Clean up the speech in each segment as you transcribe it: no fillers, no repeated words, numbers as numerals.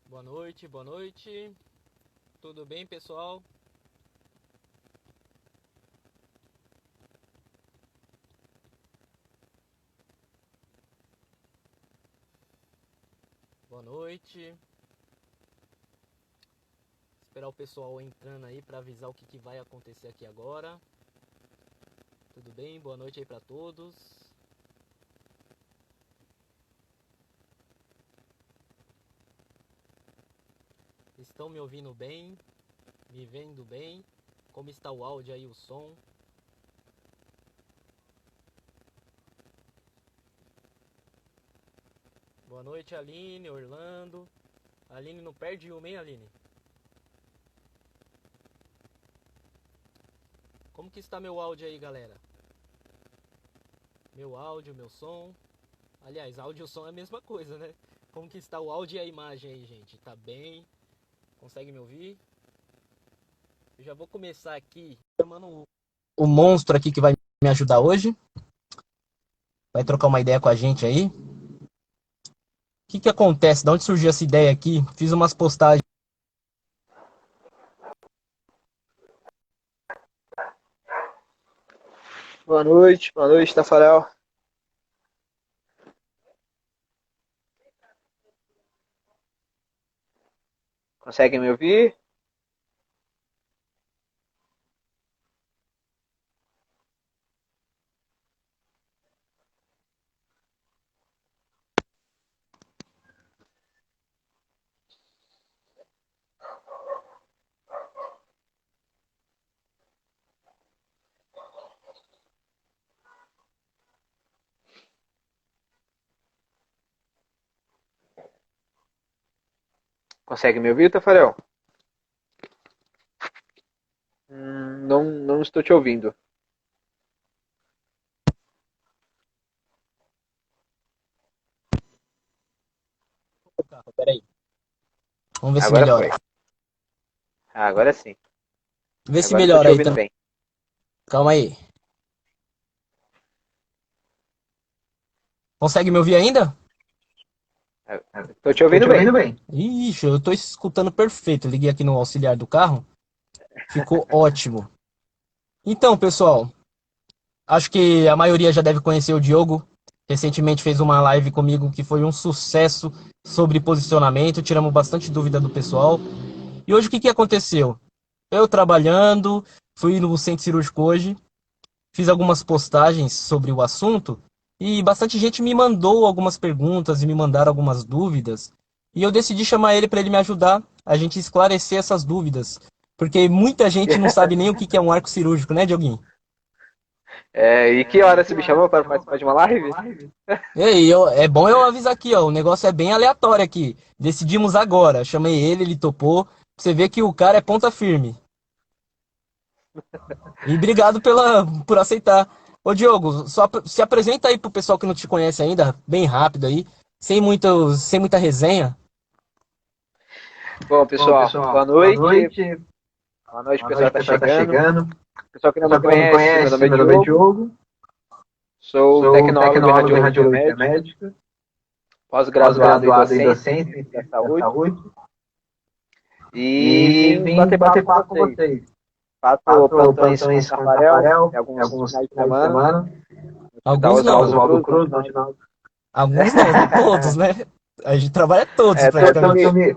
Boa noite, boa noite. Tudo bem, pessoal? Boa noite. Esperar o pessoal entrando aí para avisar o que vai acontecer aqui agora. Tudo bem? Boa noite aí para todos. Estão me ouvindo bem? Me vendo bem? Como está o áudio aí, o som? Boa noite, Aline, Orlando. Aline, não perde uma, hein, Aline? Como que está meu áudio aí, galera? Meu áudio, meu som. Aliás, áudio e som é a mesma coisa, né? Como que está o áudio e a imagem aí, gente? Tá bem? Consegue me ouvir? Eu já vou começar aqui chamando o monstro aqui que vai me ajudar hoje. Vai trocar uma ideia com a gente aí. O que acontece? De onde surgiu essa ideia aqui? Fiz umas postagens. Boa noite, Tafarel. Consegue me ouvir? Consegue me ouvir, Tafarel? Não estou te ouvindo. Peraí. Vamos ver se Agora melhora. foi. Agora sim. Vê se Agora estou te melhora aí ouvindo também. bem. Calma aí. Consegue me ouvir ainda? Estou te ouvindo bem. Ixi, eu tô escutando perfeito. Liguei aqui no auxiliar do carro. Ficou ótimo. Então, pessoal, acho que a maioria já deve conhecer o Diogo. Recentemente fez uma live comigo que foi um sucesso sobre posicionamento. Tiramos bastante dúvida do pessoal. E hoje o que aconteceu? Eu trabalhando, fui no centro cirúrgico hoje, fiz algumas postagens sobre o assunto e bastante gente me mandou algumas perguntas e me mandaram algumas dúvidas. E eu decidi chamar ele para ele me ajudar a gente esclarecer essas dúvidas. Porque muita gente não sabe nem o que é um arco cirúrgico, né, Dioguinho? E que hora você me chamou para participar de uma live? E aí, é bom eu avisar aqui, ó. O negócio é bem aleatório aqui. Decidimos agora. Chamei ele, ele topou. Pra você ver que o cara é ponta firme. E obrigado por aceitar. Ô Diogo, só se apresenta aí pro pessoal que não te conhece ainda, bem rápido aí, sem muita resenha. Bom, pessoal, boa noite. Boa noite, pessoal que está chegando. Pessoal que não me conhece, meu nome é Diogo. Sou tecnólogo em radiologia médica. Pós-graduado em docência da saúde. E vim bater papo com vocês. Faço plantões com o Tafarel, alguns finais de semana. Alguns não. Oswaldo Cruz, Alguns não, não todos, né? A gente trabalha todos praticamente.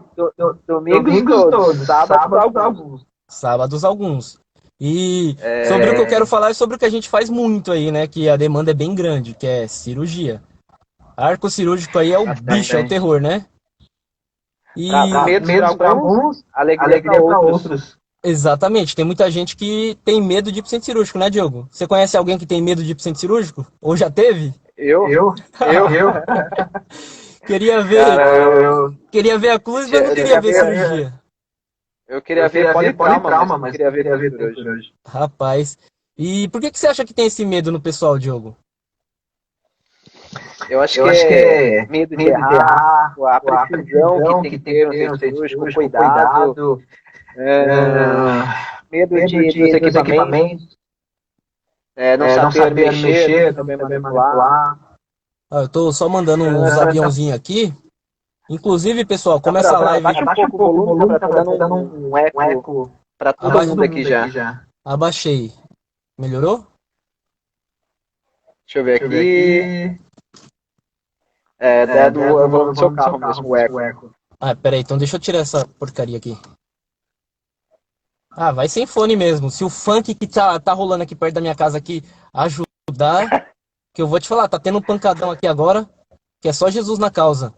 Domingos todos, sábados alguns. Sábados alguns. E sobre o que eu quero falar é sobre o que a gente faz muito aí, né? Que a demanda é bem grande, que é cirurgia. Arco cirúrgico aí é o bicho, é o terror, né? E medo para alguns, alegria para outros. Exatamente, tem muita gente que tem medo de ir pro centro cirúrgico, né, Diogo? Você conhece alguém que tem medo de ir pro centro cirúrgico? Ou já teve? Eu. Queria ver. Cara, queria ver a cruz, mas não queria ver cirurgia. Eu queria ver politrauma, mas não queria ver hoje. Rapaz. E por que você acha que tem esse medo no pessoal, Diogo? Eu acho que é medo de errar, a precisão que tem que ter no centro cirúrgico, cuidado, medo dos equipamentos, não saber mexer, não saber manipular. Eu tô só mandando uns aviãozinhos aqui. Inclusive, pessoal, como essa live... Abaixa um pouco o volume, tá dando um eco pra todo mundo aqui já. Abaixei. Melhorou? Deixa eu ver aqui. É do volume do seu carro mesmo, o eco. Ah, peraí, então deixa eu tirar essa porcaria aqui. Ah, vai sem fone mesmo. Se o funk que tá rolando aqui perto da minha casa aqui ajudar, que eu vou te falar, tá tendo um pancadão aqui agora, que é só Jesus na causa.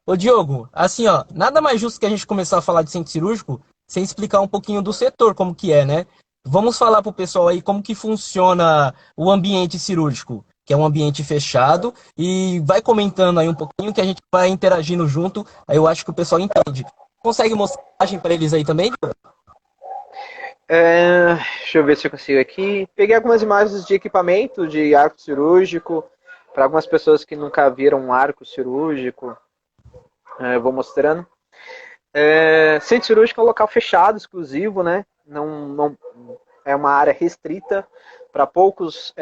Ô Diogo, assim ó, nada mais justo que a gente começar a falar de centro cirúrgico sem explicar um pouquinho do setor, como que é, né? Vamos falar pro pessoal aí como que funciona o ambiente cirúrgico, que é um ambiente fechado, e vai comentando aí um pouquinho que a gente vai interagindo junto, aí eu acho que o pessoal entende. Consegue mostrar a imagem pra eles aí também? Deixa eu ver se eu consigo aqui. Peguei algumas imagens de equipamento de arco cirúrgico, para algumas pessoas que nunca viram um arco cirúrgico. Eu vou mostrando. Centro cirúrgico é um local fechado, exclusivo, né? Não é uma área restrita para poucos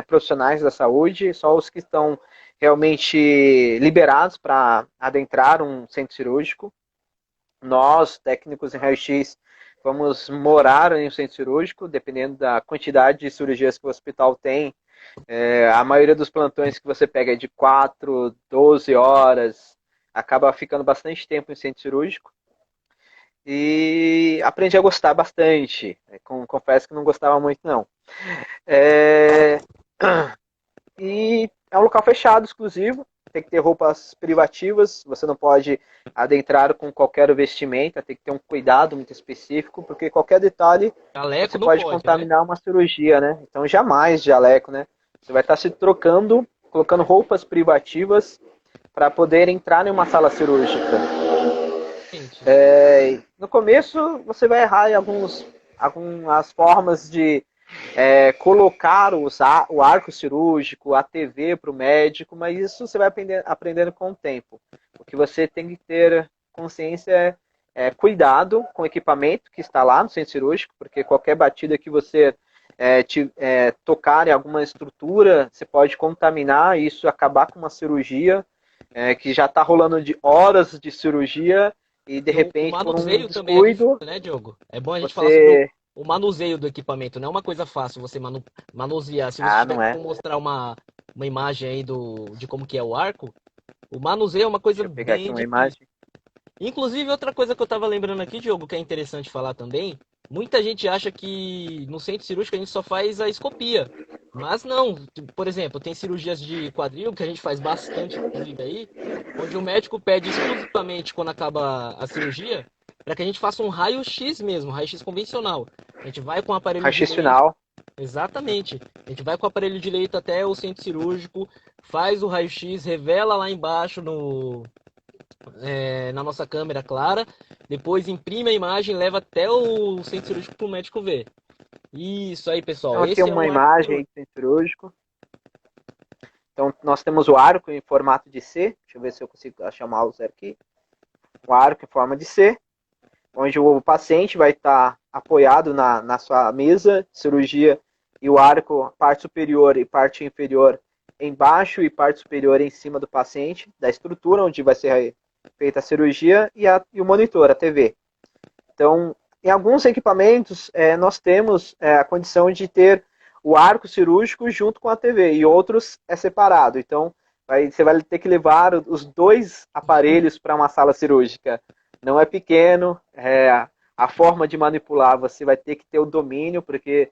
profissionais da saúde, só os que estão realmente liberados para adentrar um centro cirúrgico. Nós, técnicos em raio-x, vamos morar em um centro cirúrgico, dependendo da quantidade de cirurgias que o hospital tem. A maioria dos plantões que você pega é de 4, 12 horas, acaba ficando bastante tempo em centro cirúrgico. E aprendi a gostar bastante. Confesso que não gostava muito, não. E é um local fechado, exclusivo. Tem que ter roupas privativas. Você não pode adentrar com qualquer vestimenta. Tem que ter um cuidado muito específico, porque qualquer detalhe Jaleco você não pode pode, contaminar uma cirurgia, né? Então jamais jaleco, né? Você vai estar se trocando, colocando roupas privativas para poder entrar em uma sala cirúrgica. No começo você vai errar em algumas formas de colocar o arco cirúrgico, a TV para o médico, mas isso você vai aprendendo com o tempo. O que você tem que ter consciência cuidado com o equipamento que está lá no centro cirúrgico, porque qualquer batida que você tocar em alguma estrutura, você pode contaminar e isso acabar com uma cirurgia que já está rolando de horas de cirurgia e de repente por um descuido também é difícil, né, Diogo? É bom a gente falar sobre o manuseio do equipamento. Não é uma coisa fácil você manusear. Se você tiver que mostrar uma imagem aí de como que é o arco, o manuseio é uma coisa bem difícil. Imagem. Inclusive, outra coisa que eu tava lembrando aqui, Diogo, que é interessante falar também, muita gente acha que no centro cirúrgico a gente só faz a escopia. Mas não, por exemplo, tem cirurgias de quadril que a gente faz bastante, inclusive aí, onde o médico pede exclusivamente quando acaba a cirurgia, para que a gente faça um raio-x mesmo, raio-x convencional. A gente vai com o aparelho raio-x final. Exatamente. A gente vai com o aparelho de leito até o centro cirúrgico, faz o raio-x, revela lá embaixo na nossa câmera clara, depois imprime a imagem e leva até o centro cirúrgico para o médico ver. Isso aí, pessoal. Então, aqui é uma imagem do centro cirúrgico. Então, nós temos o arco em formato de C. Deixa eu ver se eu consigo achar o mouse aqui. O arco em forma de C, onde o paciente vai estar apoiado na sua mesa de cirurgia e o arco, parte superior e parte inferior embaixo e parte superior em cima do paciente, da estrutura onde vai ser feita a cirurgia e o monitor, a TV. Então, em alguns equipamentos, nós temos a condição de ter o arco cirúrgico junto com a TV, e outros é separado. Então, você vai ter que levar os dois aparelhos para uma sala cirúrgica. Não é pequeno, a forma de manipular você vai ter que ter o domínio, porque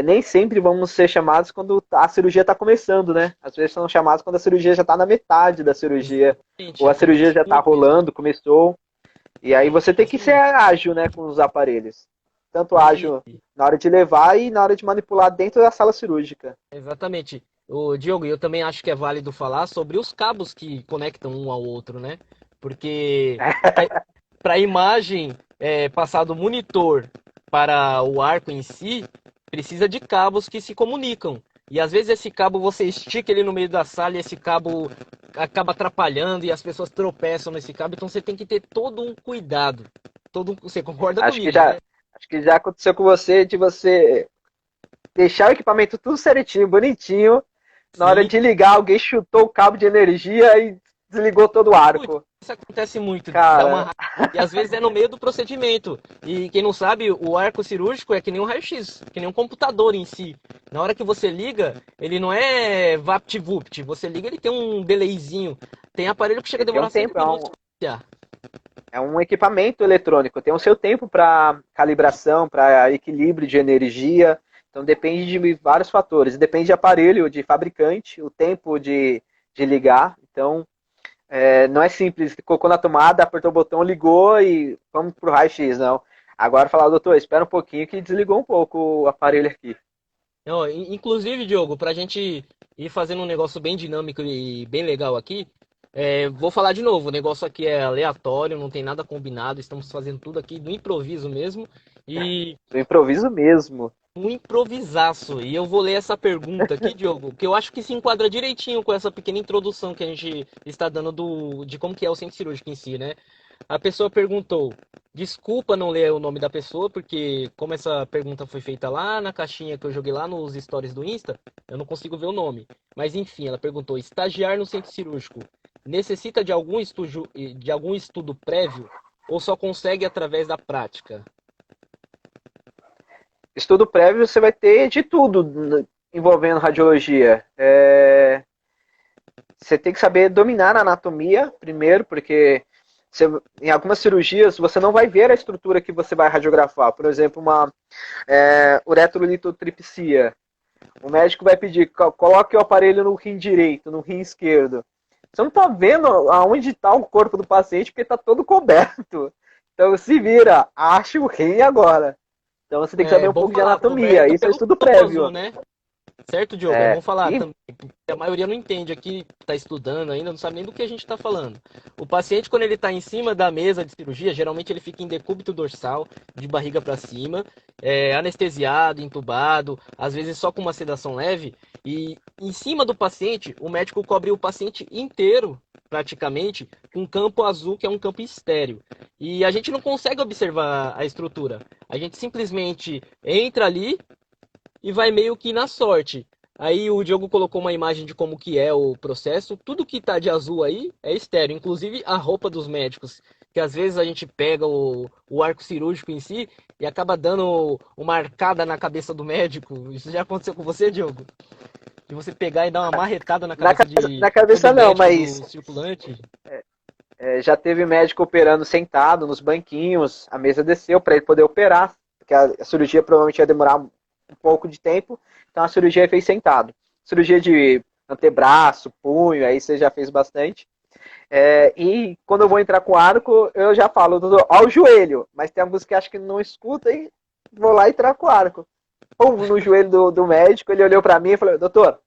nem sempre vamos ser chamados quando a cirurgia está começando, né? Às vezes são chamados quando a cirurgia já está na metade da cirurgia, ou a cirurgia já está rolando, começou. E aí você tem que ser ágil, né, com os aparelhos. Tanto ágil na hora de levar e na hora de manipular dentro da sala cirúrgica. Exatamente. O Diogo, eu também acho que é válido falar sobre os cabos que conectam um ao outro, né? Porque para a imagem passar do monitor para o arco em si, precisa de cabos que se comunicam. E às vezes esse cabo você estica ele no meio da sala e esse cabo acaba atrapalhando e as pessoas tropeçam nesse cabo. Então você tem que ter todo um cuidado. Você concorda comigo? Acho que já aconteceu com você de você deixar o equipamento tudo certinho, bonitinho. Na hora de ligar, alguém chutou o cabo de energia e desligou todo o arco. Isso acontece muito, Cara. E às vezes é no meio do procedimento. E quem não sabe, o arco cirúrgico é que nem um raio-x, que nem um computador em si. Na hora que você liga, ele não é vapt-vupt. Você liga, ele tem um delayzinho. Tem aparelho que chega a demorar 5 minutos pra iniciar. É um equipamento eletrônico, tem o seu tempo para calibração, para equilíbrio de energia. Então depende de vários fatores. Depende de aparelho, de fabricante, o tempo de ligar. Então não é simples. Colocou na tomada, apertou o botão, ligou e vamos pro raio-x, não. Agora falar, doutor, espera um pouquinho que desligou um pouco o aparelho aqui. Não, inclusive, Diogo, pra gente ir fazendo um negócio bem dinâmico e bem legal aqui, vou falar de novo, o negócio aqui é aleatório, não tem nada combinado, estamos fazendo tudo aqui do improviso mesmo. E do improviso mesmo. Um improvisaço. E eu vou ler essa pergunta aqui, Diogo, que eu acho que se enquadra direitinho com essa pequena introdução que a gente está dando de como que é o centro cirúrgico em si, né? A pessoa perguntou, desculpa não ler o nome da pessoa, porque como essa pergunta foi feita lá na caixinha que eu joguei lá nos stories do Insta, eu não consigo ver o nome. Mas enfim, ela perguntou, estagiar no centro cirúrgico necessita de algum estudo prévio ou só consegue através da prática? Estudo prévio você vai ter de tudo envolvendo radiologia. Você tem que saber dominar a anatomia primeiro, porque em algumas cirurgias você não vai ver a estrutura que você vai radiografar. Por exemplo, uma uretrolitotripsia. O médico vai pedir, coloque o aparelho no rim direito, no rim esquerdo. Você não está vendo aonde está o corpo do paciente, porque está todo coberto. Então se vira, acha o rim agora. Então você tem que saber um pouco de anatomia, isso é estudo prévio. Né? Certo, Diogo? Vamos falar também, porque a maioria não entende aqui, está estudando ainda, não sabe nem do que a gente está falando. O paciente, quando ele está em cima da mesa de cirurgia, geralmente ele fica em decúbito dorsal, de barriga para cima, anestesiado, entubado, às vezes só com uma sedação leve, e em cima do paciente, o médico cobre o paciente inteiro, praticamente, com um campo azul, que é um campo estéreo. E a gente não consegue observar a estrutura. A gente simplesmente entra ali e vai meio que na sorte. Aí o Diogo colocou uma imagem de como que é o processo. Tudo que tá de azul aí é estéreo, inclusive a roupa dos médicos. Que às vezes a gente pega o arco cirúrgico em si e acaba dando uma arcada na cabeça do médico. Isso já aconteceu com você, Diogo? De você pegar e dar uma marretada na cabeça na cabeça não, mas circulante? Já teve médico operando sentado nos banquinhos, a mesa desceu para ele poder operar, porque a cirurgia provavelmente ia demorar um pouco de tempo, então a cirurgia fez sentado. Cirurgia de antebraço, punho, aí você já fez bastante. E quando eu vou entrar com arco, eu já falo ao joelho, mas tem alguns que acham que não escuta e vou lá e entrar com arco. No joelho do médico, ele olhou para mim e falou, doutor,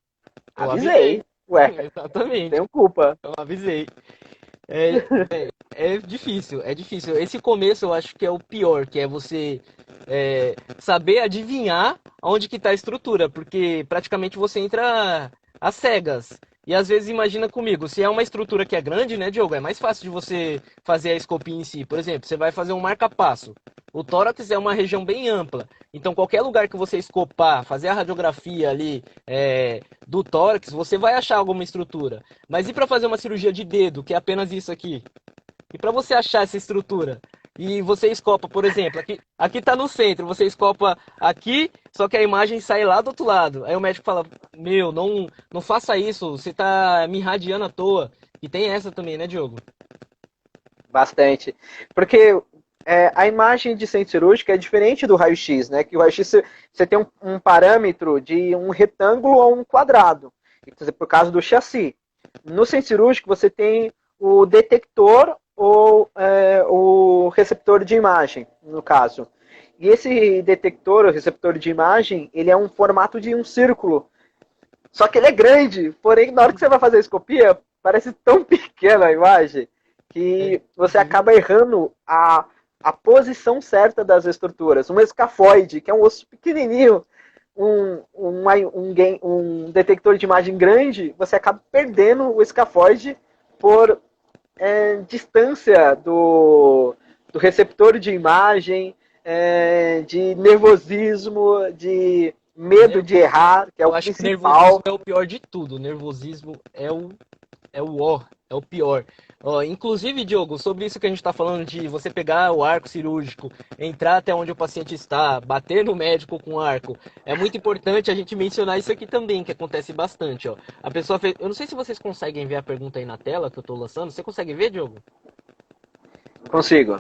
avisei. Ué, exatamente. Tenho culpa. Eu avisei. É difícil, é difícil. Esse começo eu acho que é o pior, que é você saber adivinhar onde que tá a estrutura, porque praticamente você entra às cegas. E às vezes imagina comigo, se é uma estrutura que é grande, né, Diogo, é mais fácil de você fazer a escopia em si. Por exemplo, você vai fazer um marca-passo. O tórax é uma região bem ampla, então qualquer lugar que você escopar, fazer a radiografia ali do tórax, você vai achar alguma estrutura. Mas e para fazer uma cirurgia de dedo, que é apenas isso aqui? E para você achar essa estrutura? E você escopa, por exemplo, aqui tá no centro, você escopa aqui, só que a imagem sai lá do outro lado. Aí o médico fala, meu, não faça isso, você tá me irradiando à toa. E tem essa também, né, Diogo? Bastante. Porque a imagem de centro cirúrgico é diferente do raio-x, né? Que o raio-x você tem um parâmetro de um retângulo ou um quadrado. Por causa do chassi. No centro cirúrgico você tem o detector ou o receptor de imagem, no caso. E esse detector, o receptor de imagem, ele é um formato de um círculo. Só que ele é grande, porém, na hora que você vai fazer a escopia, parece tão pequena a imagem que você acaba errando a posição certa das estruturas. Um escafoide, que é um osso pequenininho, um detector de imagem grande, você acaba perdendo o escafoide por distância do receptor de imagem, de nervosismo, de medo de errar, que é o principal. Eu acho que nervosismo é o pior de tudo. O nervosismo é o ó. É o pior. Ó, inclusive, Diogo, sobre isso que a gente está falando de você pegar o arco cirúrgico, entrar até onde o paciente está, bater no médico com o arco, é muito importante a gente mencionar isso aqui também, que acontece bastante, ó. A pessoa fez... Eu não sei se vocês conseguem ver a pergunta aí na tela que eu estou lançando. Você consegue ver, Diogo? Consigo.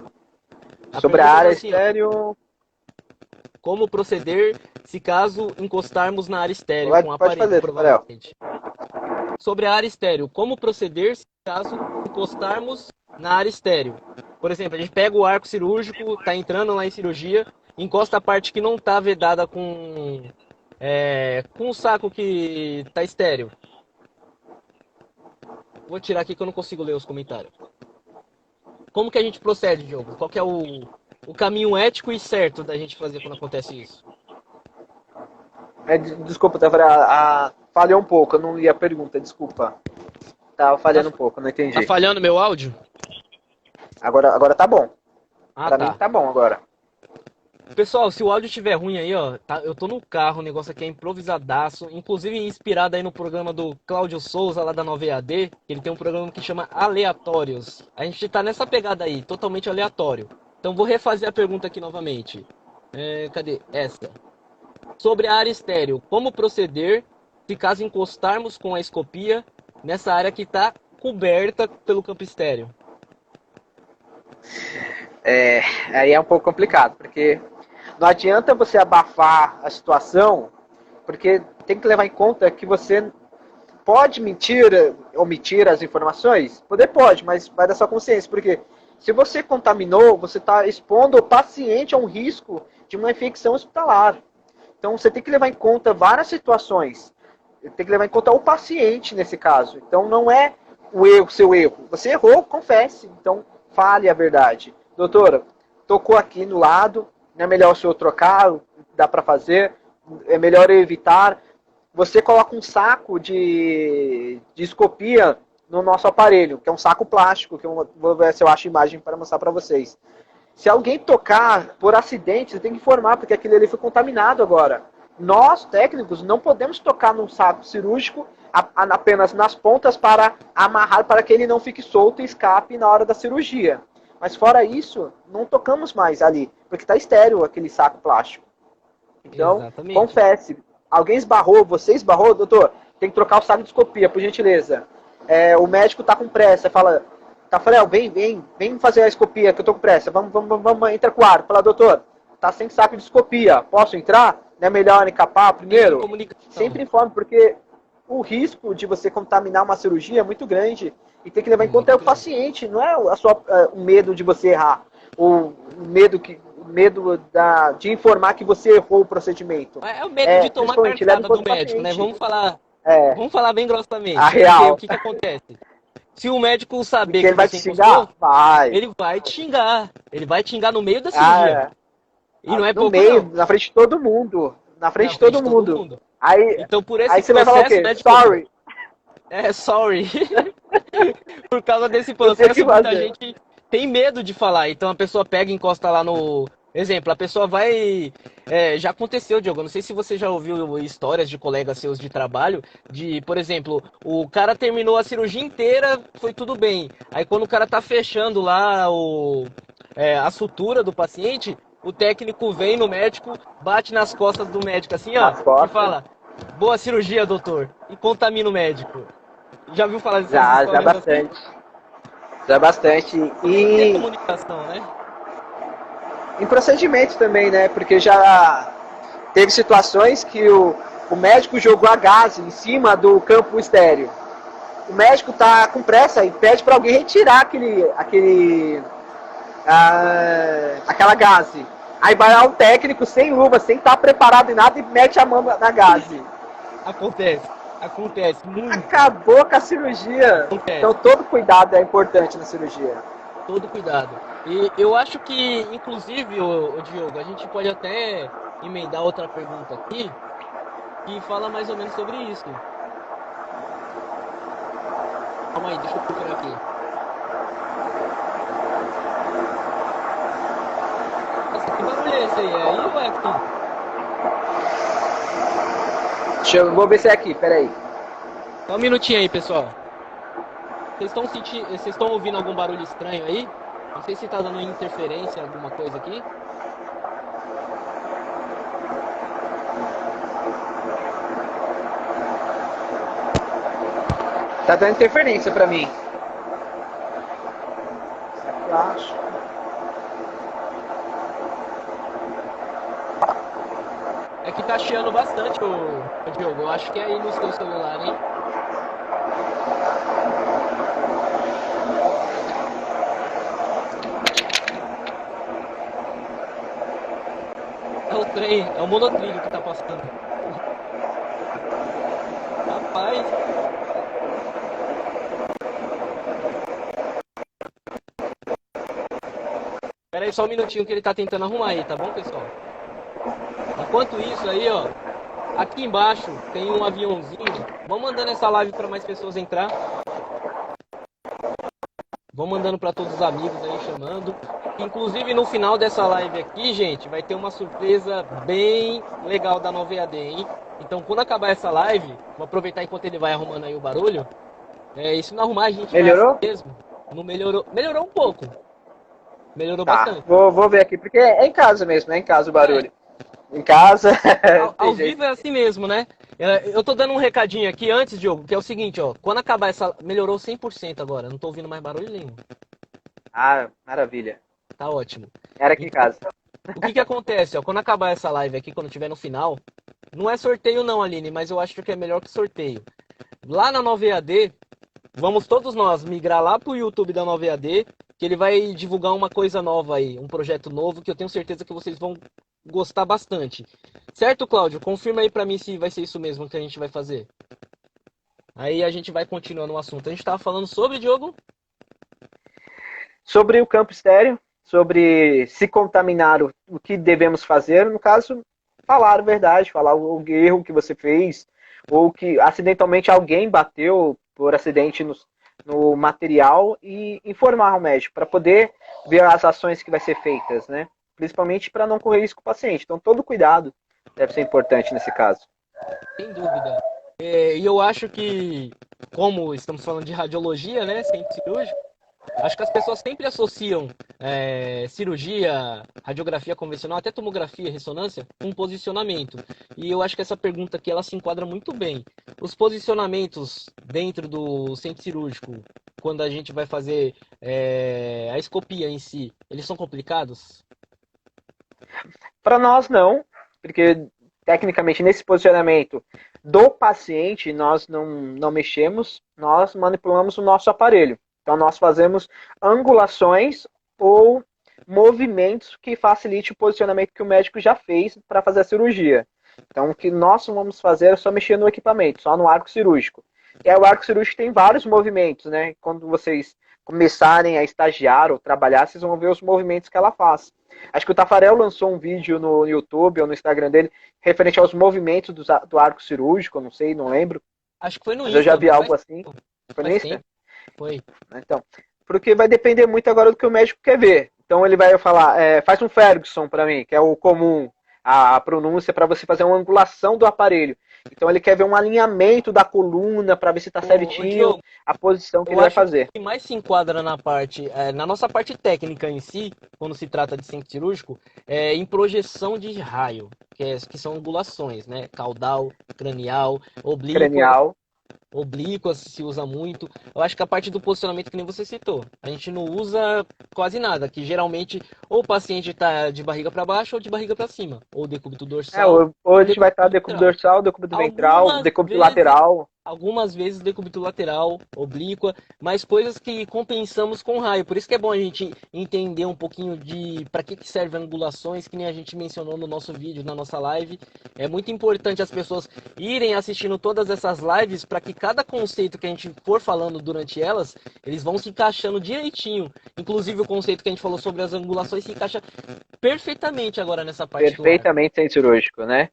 A Sobre a pergunta área é assim, ó, estéreo... como proceder se caso encostarmos na área estéreo com o Pode aparelho, fazer, Tafarel. provavelmente. Sobre a área estéreo, como proceder se caso encostarmos na área estéreo? Por exemplo, a gente pega o arco cirúrgico, está entrando lá em cirurgia, encosta a parte que não está vedada com o saco que está estéreo. Vou tirar aqui que eu não consigo ler os comentários. Como que a gente procede, Diogo? Qual que é o caminho ético e certo da gente fazer quando acontece isso? Desculpa, Tafarel, falhou um pouco, eu não li a pergunta, desculpa. Tava falhando um pouco, não entendi. Tá falhando meu áudio? Agora tá bom. Ah, Pra tá. mim tá bom agora. Pessoal, se o áudio estiver ruim aí, ó, tá, eu tô no carro, o negócio aqui é improvisadaço, inclusive inspirado aí no programa do Cláudio Souza, lá da Nova EAD, ele tem um programa que chama Aleatórios. A gente tá nessa pegada aí, totalmente aleatório. Então vou refazer a pergunta aqui novamente. Cadê? Essa. Sobre a área estéreo, como proceder se caso encostarmos com a escopia nessa área que está coberta pelo campo estéreo? Aí é um pouco complicado, porque não adianta você abafar a situação, porque tem que levar em conta que você pode omitir as informações? Poder pode, mas vai da sua consciência, porque se você contaminou, você está expondo o paciente a um risco de uma infecção hospitalar. Então você tem que levar em conta várias situações. Tem que levar em conta o paciente nesse caso. Então não é o seu erro. Você errou, confesse. Então fale a verdade. Doutora, tocou aqui no lado, não é melhor o senhor trocar, dá para fazer, é melhor evitar. Você coloca um saco de escopia no nosso aparelho, que é um saco plástico, que eu vou ver se eu acho imagem para mostrar para vocês. Se alguém tocar por acidente, você tem que informar, porque aquele ali foi contaminado agora. Nós, técnicos, não podemos tocar num saco cirúrgico apenas nas pontas para amarrar para que ele não fique solto e escape na hora da cirurgia. Mas fora isso, não tocamos mais ali, porque está estéril aquele saco plástico. Então, Exatamente. confesse. Alguém esbarrou, você esbarrou, doutor, tem que trocar o saco de escopia, por gentileza. O médico está com pressa, fala, Tafarel, vem fazer a escopia, que eu tô com pressa, vamos, entra com o ar. Fala, doutor, tá sem saco de escopia, posso entrar? Não é melhor encapar primeiro? Sempre informe, porque o risco de você contaminar uma cirurgia é muito grande. E tem que levar em conta o paciente, não é o medo de você errar. O medo de informar que você errou o procedimento. É o medo de tomar cartada do médico, né? Vamos falar bem grossamente. A real. O que acontece? Se o médico saber que ele vai te xingar, ele vai te xingar. Ele vai te xingar no meio da cirurgia. E não é pouco, não. Na frente de todo mundo. Na frente de todo mundo. Aí, então, por esse aí você vai falar o quê? Sorry. Sorry. Por causa desse processo, muita gente tem medo de falar. Então a pessoa pega e encosta lá no... Exemplo, a pessoa vai... já aconteceu, Diogo, não sei se você já ouviu histórias de colegas seus de trabalho, de, por exemplo, o cara terminou a cirurgia inteira, foi tudo bem. Aí quando o cara tá fechando lá a sutura do paciente, o técnico vem no médico, bate nas costas do médico assim, ó, e fala, boa cirurgia, doutor, e contamina o médico. Já viu falar disso? Já bastante. Assim? Já bastante. E tem comunicação, né? Em procedimento também, né? Porque já teve situações que o médico jogou a gás em cima do campo estéreo. O médico tá com pressa e pede para alguém retirar aquela gase. Aí vai lá o técnico sem luva, sem estar preparado em nada e mete a mão na gase. Acontece muito. Acabou com a cirurgia. Então todo cuidado é importante na cirurgia. Todo cuidado. E eu acho que, inclusive, o Diogo, a gente pode até emendar outra pergunta aqui que fala mais ou menos sobre isso. Calma aí, deixa eu procurar aqui. Nossa, que barulho é esse aí? É aí ou é aqui? Vou ver se é aqui, peraí. Só um minutinho aí, pessoal. Vocês estão ouvindo algum barulho estranho aí? Não sei se tá dando interferência, alguma coisa aqui. Tá dando interferência pra mim. Eu acho. É que tá chiando bastante o Diogo. Eu acho que é aí no seu celular, hein? É o trem, é o monotrilho que tá passando. Rapaz, pera aí só um minutinho que ele tá tentando arrumar aí, tá bom, pessoal? Enquanto isso aí, ó, aqui embaixo tem um aviãozinho. Vão mandando essa live para mais pessoas entrar. Vão mandando para todos os amigos aí, chamando. Inclusive no final dessa live aqui, gente, vai ter uma surpresa bem legal da Nova EAD, hein? Então quando acabar essa live, vou aproveitar enquanto ele vai arrumando aí o barulho. E se não arrumar, a gente Melhorou? vai assim mesmo. Não melhorou? Melhorou um pouco. Melhorou Tá, bastante. vou ver aqui, porque é em casa mesmo, é em casa o barulho. Em casa. Ao vivo é assim mesmo, né? Eu tô dando um recadinho aqui antes, Diogo, que é o seguinte, ó. Quando acabar essa. Melhorou 100% agora, não tô ouvindo mais barulho nenhum. Ah, maravilha. Tá ótimo. Era aqui em casa. O que que acontece, ó? Quando acabar essa live aqui, quando tiver no final, não é sorteio não, Aline, mas eu acho que é melhor que sorteio. Lá na Nova EAD, vamos todos nós migrar lá pro YouTube da Nova EAD, que ele vai divulgar uma coisa nova aí, um projeto novo que eu tenho certeza que vocês vão gostar bastante. Certo, Cláudio? Confirma aí pra mim se vai ser isso mesmo que a gente vai fazer. Aí a gente vai continuando o assunto. A gente tava falando sobre, Diogo? Sobre o campo estéreo, sobre se contaminar, o que devemos fazer. No caso, falar a verdade, falar o erro que você fez, ou que acidentalmente alguém bateu por acidente no material e informar o médico para poder ver as ações que vai ser feitas, né? Principalmente para não correr risco com o paciente. Então, todo cuidado deve ser importante nesse caso. Sem dúvida. E eu acho que, como estamos falando de radiologia, né, centro cirúrgico, acho que as pessoas sempre associam cirurgia, radiografia convencional, até tomografia, ressonância, com posicionamento. E eu acho que essa pergunta aqui ela se enquadra muito bem. Os posicionamentos dentro do centro cirúrgico, quando a gente vai fazer a escopia em si, eles são complicados? Para nós, não, porque tecnicamente nesse posicionamento do paciente nós não mexemos, nós manipulamos o nosso aparelho. Então nós fazemos angulações ou movimentos que facilite o posicionamento que o médico já fez para fazer a cirurgia. Então o que nós vamos fazer é só mexer no equipamento, só no arco cirúrgico. E aí, o arco cirúrgico tem vários movimentos, né? Quando vocês começarem a estagiar ou trabalhar, vocês vão ver os movimentos que ela faz. Acho que o Tafarel lançou um vídeo no YouTube ou no Instagram dele referente aos movimentos do arco cirúrgico, não sei, não lembro. Acho que foi no Mas Insta. eu já vi algo assim. Foi no Insta? Foi. Então, porque vai depender muito agora do que o médico quer ver. Então ele vai falar, faz um Ferguson para mim, que é o comum, a pronúncia para você fazer uma angulação do aparelho. Então ele quer ver um alinhamento da coluna para ver se está certinho a posição que ele vai fazer. O que mais se enquadra na nossa parte técnica em si, quando se trata de centro cirúrgico, é em projeção de raio, que são angulações, né? Caudal, cranial, oblíqua. Cranial. Oblíqua se usa muito. Eu acho que a parte do posicionamento que nem você citou, a gente não usa quase nada, que geralmente ou o paciente está de barriga para baixo ou de barriga para cima, ou decúbito dorsal. Ou a gente vai estar decúbito dorsal, decúbito ventral, decúbito lateral. Algumas vezes decúbito lateral, oblíqua, mas coisas que compensamos com raio. Por isso que é bom a gente entender um pouquinho de para que serve angulações, que nem a gente mencionou no nosso vídeo, na nossa live. É muito importante as pessoas irem assistindo todas essas lives para que cada conceito que a gente for falando durante elas, eles vão se encaixando direitinho. Inclusive o conceito que a gente falou sobre as angulações se encaixa perfeitamente agora nessa parte. Perfeitamente sem cirúrgico, né?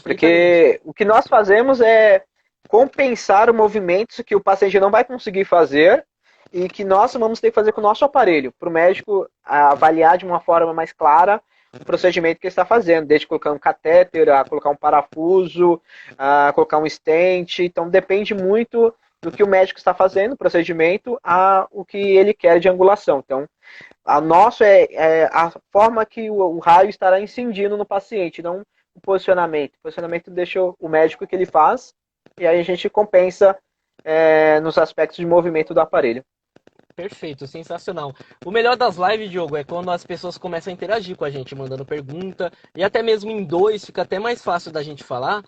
Porque o que nós fazemos é compensar movimentos que o paciente não vai conseguir fazer e que nós vamos ter que fazer com o nosso aparelho, para o médico avaliar de uma forma mais clara o procedimento que ele está fazendo, desde colocar um catéter, a colocar um parafuso, a colocar um stent. Então depende muito do que o médico está fazendo, o procedimento, a o que ele quer de angulação. Então, a nossa é a forma que o raio estará incidindo no paciente, não o posicionamento. O posicionamento deixa o médico que ele faz, e aí a gente compensa nos aspectos de movimento do aparelho. Perfeito, sensacional. O melhor das lives, Diogo, é quando as pessoas começam a interagir com a gente, mandando pergunta, e até mesmo em dois fica até mais fácil da gente falar,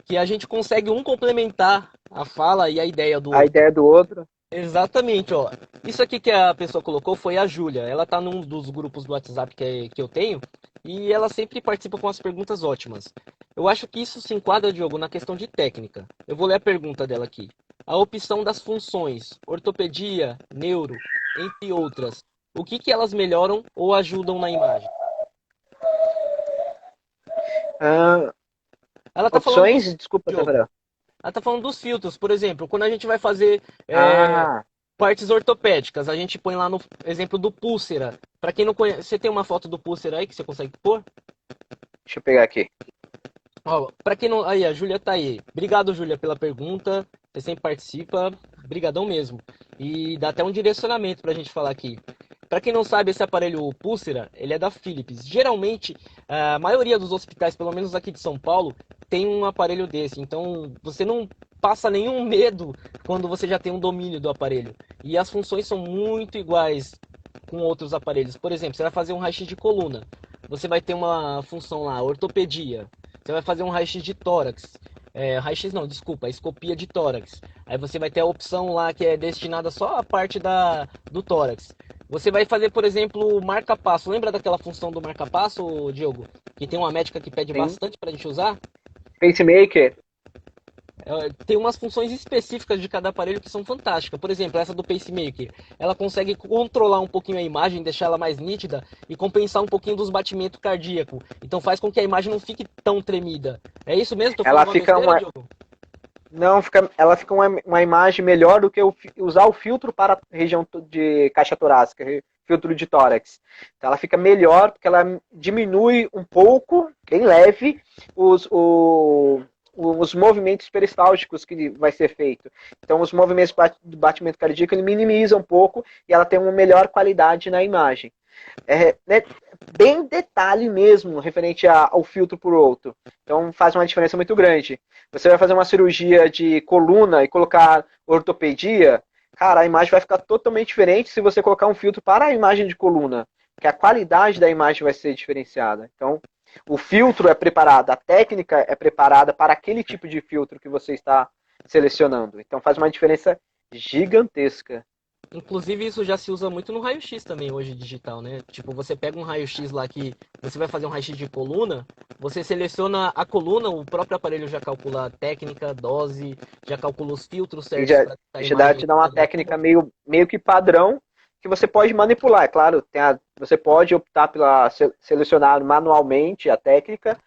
que a gente consegue um complementar a fala e a ideia do outro. A ideia do outro. Exatamente, ó. Isso aqui que a pessoa colocou foi a Júlia. Ela tá num dos grupos do WhatsApp que eu tenho, e ela sempre participa com as perguntas ótimas. Eu acho que isso se enquadra, Diogo, na questão de técnica. Eu vou ler a pergunta dela aqui. A opção das funções, ortopedia, neuro, entre outras, o que elas melhoram ou ajudam na imagem? Ela tá Opções? falando Desculpa, Diogo, Tafarel. ela tá falando dos filtros, por exemplo, quando a gente vai fazer partes ortopédicas, a gente põe lá no exemplo do púlsera. Para quem não conhece, você tem uma foto do púlsera aí que você consegue pôr? Deixa eu pegar aqui. Ó, para quem não, aí a Júlia tá aí. Obrigado, Júlia, pela pergunta. Você sempre participa, brigadão mesmo. E dá até um direcionamento pra gente falar aqui. Para quem não sabe, esse aparelho Pulsera, ele é da Philips. Geralmente, a maioria dos hospitais, pelo menos aqui de São Paulo, tem um aparelho desse. Então, você não passa nenhum medo quando você já tem um domínio do aparelho. E as funções são muito iguais com outros aparelhos. Por exemplo, você vai fazer um raio-x de coluna. Você vai ter uma função lá, ortopedia. Você vai fazer um raio-x de tórax. Raio-x não, desculpa, escopia de tórax. Aí você vai ter a opção lá que é destinada só à parte do tórax. Você vai fazer, por exemplo, marca-passo. Lembra daquela função do marca-passo, Diogo? Que tem uma médica que pede bastante pra gente usar? Pacemaker. Tem umas funções específicas de cada aparelho que são fantásticas. Por exemplo, essa do pacemaker. Ela consegue controlar um pouquinho a imagem, deixar ela mais nítida e compensar um pouquinho dos batimentos cardíacos. Então faz com que a imagem não fique tão tremida. É isso mesmo? Tô falando Ela fica besteira, Diogo? Não, ela fica uma imagem melhor do que usar o filtro para a região de caixa torácica, filtro de tórax. Então ela fica melhor porque ela diminui um pouco, bem leve, os movimentos peristálticos que vai ser feito. Então os movimentos de batimento cardíaco ele minimiza um pouco e ela tem uma melhor qualidade na imagem. Né, bem detalhe mesmo referente ao filtro por outro. Então faz uma diferença muito grande. Você vai fazer uma cirurgia de coluna e colocar ortopedia, cara, a imagem vai ficar totalmente diferente se você colocar um filtro para a imagem de coluna, porque a qualidade da imagem vai ser diferenciada. Então, o filtro é preparado, a técnica é preparada para aquele tipo de filtro que você está selecionando. Então faz uma diferença gigantesca. Inclusive, isso já se usa muito no raio-x também, hoje, digital, né? Tipo, você pega um raio-x lá que você vai fazer um raio-x de coluna, você seleciona a coluna, o próprio aparelho já calcula a técnica, dose, já calcula os filtros certos. Já te dá uma técnica meio que padrão que você pode manipular. É claro, você pode optar pela selecionar manualmente a técnica,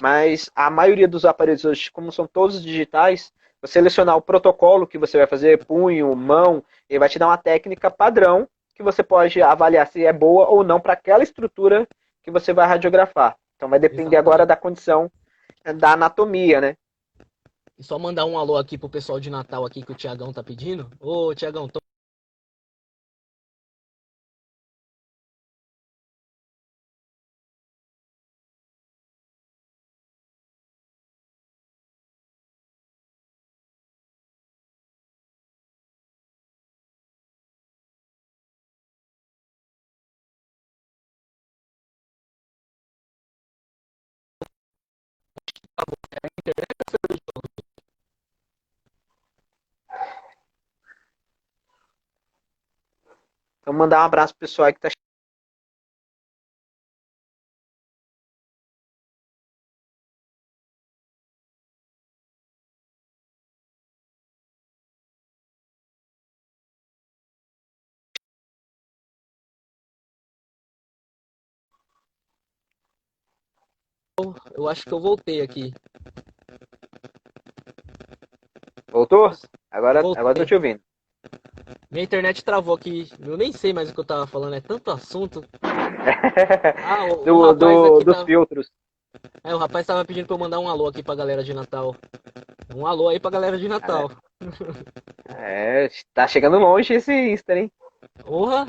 mas a maioria dos aparelhos hoje, como são todos digitais, você selecionar o protocolo que você vai fazer, punho, mão, ele vai te dar uma técnica padrão que você pode avaliar se é boa ou não para aquela estrutura que você vai radiografar. Então vai depender agora da condição da anatomia, né? E só mandar um alô aqui pro pessoal de Natal aqui que o Tiagão tá pedindo. Ô, Tiagão, tô... Então mandar um abraço pro pessoal que tá Eu acho que eu voltei aqui. Voltou? Agora Voltei. tô te ouvindo. Minha internet travou aqui. Eu nem sei mais o que eu tava falando, é tanto assunto. Dos filtros. O rapaz tava pedindo pra eu mandar um alô aqui pra galera de Natal. Um alô aí pra galera de Natal. Tá chegando longe esse Insta, hein? Porra,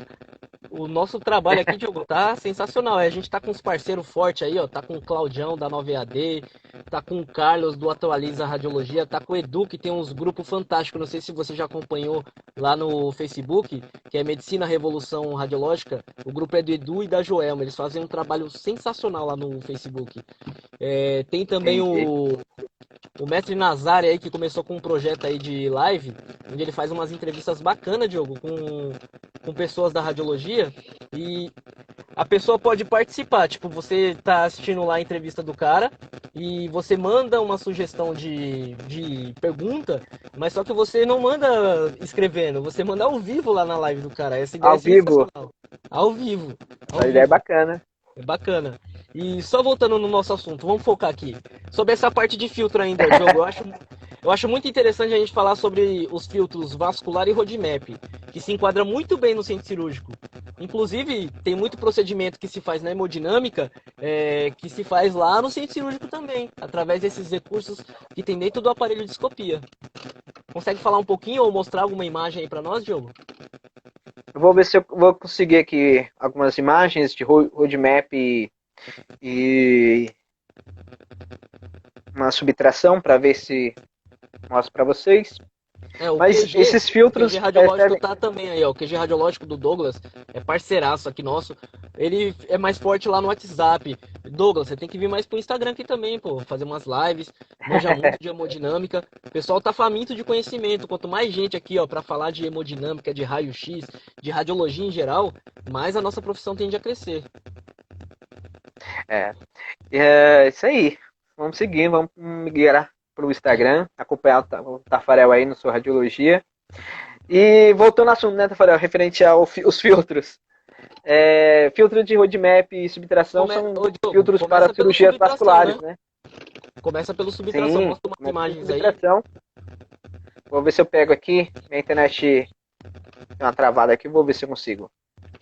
o nosso trabalho aqui, Diogo, tá sensacional. A gente tá com uns parceiros fortes aí, ó. Tá com o Claudião da 9AD, tá com o Carlos do Atualiza Radiologia, tá com o Edu, que tem uns grupos fantásticos. Não sei se você já acompanhou lá no Facebook, que é Medicina Revolução Radiológica. O grupo é do Edu e da Joelma. Eles fazem um trabalho sensacional lá no Facebook. Tem também Entendi. o mestre Nazari aí, que começou com um projeto aí de live, onde ele faz umas entrevistas bacanas, Diogo, com pessoas da radiologia. E a pessoa pode participar, tipo, você tá assistindo lá a entrevista do cara e você manda uma sugestão de pergunta, mas só que você não manda escrevendo, você manda ao vivo lá na live do cara. Essa ideia Ao é vivo. sensacional. Ao vivo, ao A ideia é vivo. bacana. É bacana. E só voltando no nosso assunto, vamos focar aqui. Sobre essa parte de filtro ainda, Diogo, eu acho muito interessante a gente falar sobre os filtros vascular e roadmap, que se enquadra muito bem no centro cirúrgico. Inclusive, tem muito procedimento que se faz na hemodinâmica, que se faz lá no centro cirúrgico também, através desses recursos que tem dentro do aparelho de escopia. Consegue falar um pouquinho ou mostrar alguma imagem aí para nós, Diogo? Eu vou ver se eu vou conseguir aqui algumas imagens de roadmap e uma subtração para ver se mostro para vocês. O Mas QG, esses o QG filtros radiológico servem. tá também aí, ó. O QG radiológico do Douglas é parceiraço aqui nosso. Ele é mais forte lá no WhatsApp. Douglas, você tem que vir mais pro Instagram aqui também, pô. Fazer umas lives, manja muito de hemodinâmica. O pessoal tá faminto de conhecimento. Quanto mais gente aqui, ó, pra falar de hemodinâmica, de raio-x, de radiologia em geral, mais a nossa profissão tende a crescer. É isso aí. Vamos seguir, vamos migrar pro Instagram, acompanhar o Tafarel aí no sua radiologia. E voltando ao assunto, né, Tafarel, referente aos filtros. Filtro de roadmap e subtração são Ô, Diogo, filtros para começa pelo cirurgias subtração, né? vasculares, né? Começa pelo subtração. Sim, Mostra umas começa com imagens aí. subtração. Vou ver se eu pego aqui. Minha internet deu uma travada aqui, vou ver se eu consigo.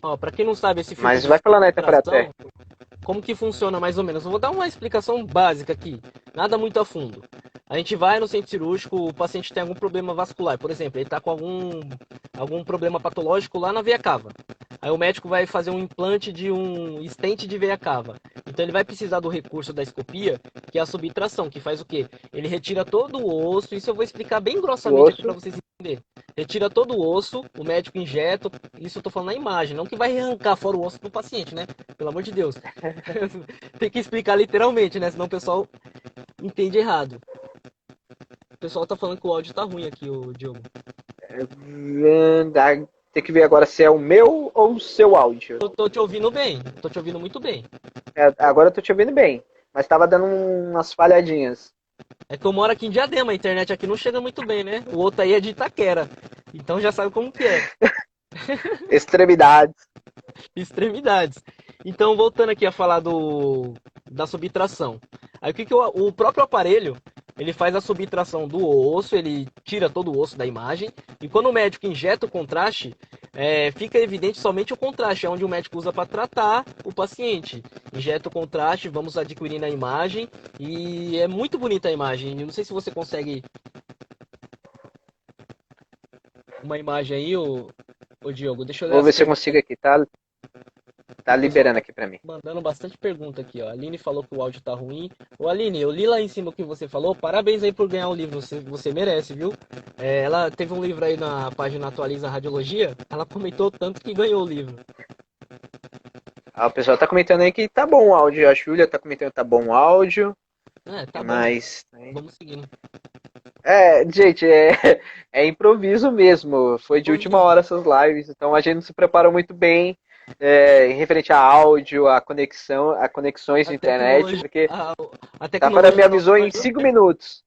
Ó, pra quem não sabe, esse filtro Mas de vai falando aí, Tafarel, subtração, até. como que funciona mais ou menos? Eu vou dar uma explicação básica aqui, nada muito a fundo. A gente vai no centro cirúrgico, o paciente tem algum problema vascular, por exemplo, ele está com algum problema patológico lá na veia cava. Aí o médico vai fazer um implante de um stent de veia cava. Então ele vai precisar do recurso da escopia, que é a subtração, que faz o quê? Ele retira todo o osso, isso eu vou explicar bem O grossamente aqui para osso. vocês entenderem. Retira todo o osso, o médico injeta, isso eu tô falando na imagem, não que vai arrancar fora o osso do paciente, né? Pelo amor de Deus. Tem que explicar literalmente, né? Senão o pessoal entende errado. O pessoal tá falando que o áudio tá ruim aqui, o Diogo. Tem que ver agora se é o meu ou o seu áudio. Eu tô te ouvindo bem, tô te ouvindo muito bem. Agora eu tô te ouvindo bem, mas tava dando umas falhadinhas. É que eu moro aqui em Diadema, a internet aqui não chega muito bem, né? O outro aí é de Itaquera. Então já sabe como que é. Extremidades. Extremidades. Então, voltando aqui a falar da subtração. Aí o que, que o próprio aparelho ele faz a subtração do osso, ele tira todo o osso da imagem, e quando o médico injeta o contraste, fica evidente somente o contraste, é onde o médico usa para tratar o paciente. Injeta o contraste, vamos adquirindo a imagem, e é muito bonita a imagem. Eu não sei se você consegue uma imagem aí, ô Diogo. Deixa eu ler Vou as ver se eu perguntas. consigo aqui, tá? Tá O pessoal liberando aqui pra mim. mandando bastante pergunta aqui, ó. A Aline falou que o áudio tá ruim. Ô Aline, eu li lá em cima o que você falou. Parabéns aí por ganhar o livro. Você merece, viu? Ela teve um livro aí na página Atualiza Radiologia. Ela comentou tanto que ganhou o livro. O pessoal tá comentando aí que tá bom o áudio. A Júlia tá comentando que tá bom o áudio. Tá bom. Mas. Vamos seguindo. Gente, é improviso mesmo. Foi de última hora essas lives, então a gente não se preparou muito bem em referente a áudio, a conexões de A internet, tecnologia, porque a Tafara me tecnologia não avisou em ajudou. 5 minutos.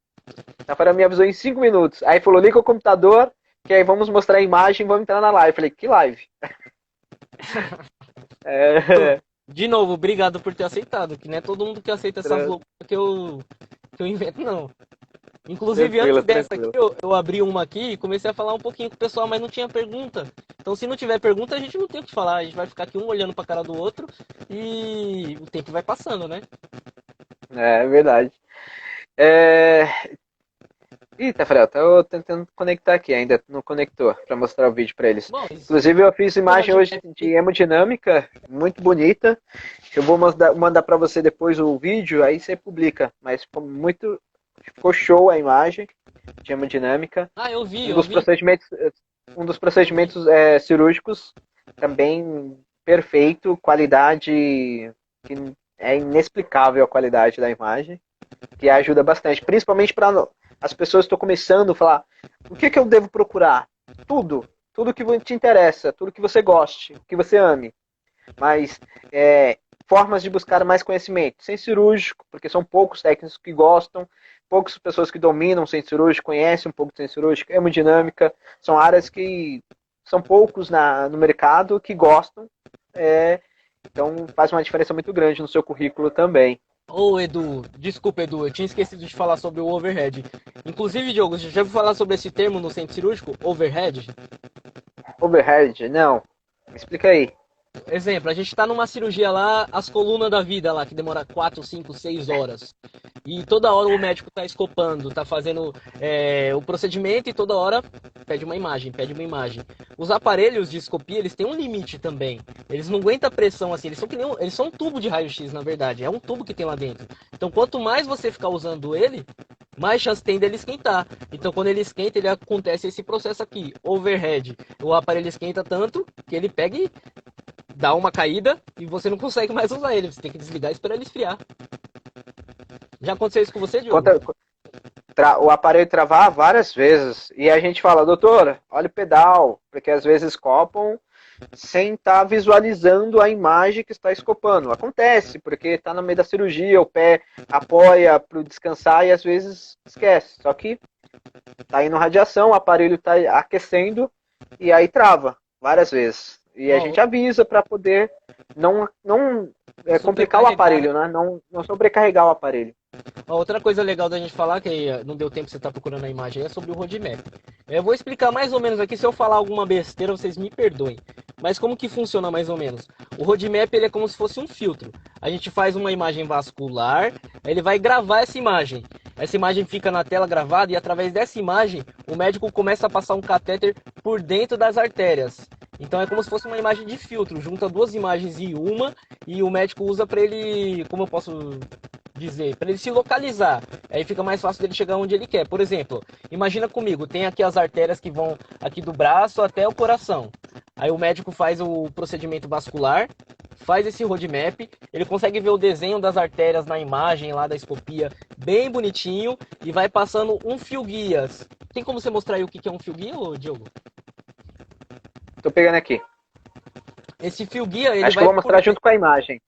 Tafara me avisou em 5 minutos. Aí falou, liga o computador, que aí vamos mostrar a imagem e vamos entrar na live. Falei, que live? De novo, obrigado por ter aceitado. Que não é todo mundo que aceita essas loucuras que eu invento, não. Inclusive, Tranquilo, antes dessa aqui, tranquilo. eu abri uma aqui e comecei a falar um pouquinho com o pessoal, mas não tinha pergunta. Então, se não tiver pergunta, a gente não tem o que falar. A gente vai ficar aqui um olhando pra cara do outro e o tempo vai passando, né? É verdade. É, Ih, Tafarel, tô tentando conectar aqui, ainda não conectou, para mostrar o vídeo para eles. Bom, Inclusive, eu fiz imagem hoje de hemodinâmica, muito bonita. Eu vou mandar para você depois o vídeo, aí você publica. Mas ficou show a imagem de hemodinâmica. eu vi, Um dos procedimentos cirúrgicos também perfeito, qualidade que é inexplicável a qualidade da imagem, que ajuda bastante, principalmente para as pessoas que estão começando a falar, o que eu devo procurar? Tudo que te interessa, tudo que você goste, que você ame, mas formas de buscar mais conhecimento, sem cirúrgico, porque são poucos técnicos que gostam, poucas pessoas que dominam sem cirúrgico, conhecem um pouco de sem cirúrgico, hemodinâmica, são áreas que são poucos no mercado que gostam, então faz uma diferença muito grande no seu currículo também. Ô, Edu, desculpa, Edu, eu tinha esquecido de falar sobre o overhead. Inclusive, Diogo, você já ouviu falar sobre esse termo no centro cirúrgico? Overhead? Overhead? Não. Me explica aí. Exemplo, a gente tá numa cirurgia lá, as colunas da vida lá, que demora 4, 5, 6 horas. E toda hora o médico tá escopando, tá fazendo o procedimento e toda hora pede uma imagem, pede uma imagem. Os aparelhos de escopia, eles têm um limite também. Eles não aguentam a pressão assim, eles são um tubo de raio-x, na verdade. É um tubo que tem lá dentro. Então, quanto mais você ficar usando ele, mais chance tem dele esquentar. Então, quando ele esquenta, ele acontece esse processo aqui, overhead. O aparelho esquenta tanto que ele pega e dá uma caída e você não consegue mais usar ele. Você tem que desligar e esperar ele esfriar. Já aconteceu isso com você, Diogo? O aparelho travar várias vezes. E a gente fala, doutora, olha o pedal. Porque às vezes escopam sem estar visualizando a imagem que está escopando. Acontece, porque está no meio da cirurgia, o pé apoia para descansar e às vezes esquece. Só que está indo radiação, o aparelho está aquecendo e aí trava várias vezes. E a gente avisa para poder não complicar o aparelho, né? Não sobrecarregar o aparelho. Outra coisa legal da gente falar, que não deu tempo você estar procurando a imagem, é sobre o roadmap. Eu vou explicar mais ou menos aqui, se eu falar alguma besteira, vocês me perdoem. Mas como que funciona mais ou menos? O roadmap ele é como se fosse um filtro. A gente faz uma imagem vascular, ele vai gravar essa imagem. Essa imagem fica na tela gravada e através dessa imagem, o médico começa a passar um catéter por dentro das artérias. Então é como se fosse uma imagem de filtro, junta duas imagens em uma e o médico usa para ele, como eu posso dizer, para ele se localizar. Aí fica mais fácil dele chegar onde ele quer. Por exemplo, imagina comigo, tem aqui as artérias que vão aqui do braço até o coração. Aí o médico faz o procedimento vascular, faz esse roadmap, ele consegue ver o desenho das artérias na imagem lá da escopia, bem bonitinho, e vai passando um fio guias. Tem como você mostrar aí o que é um fio guia, Diogo? Tô pegando aqui. Esse fio guia, ele Acho que eu vou mostrar junto com a imagem.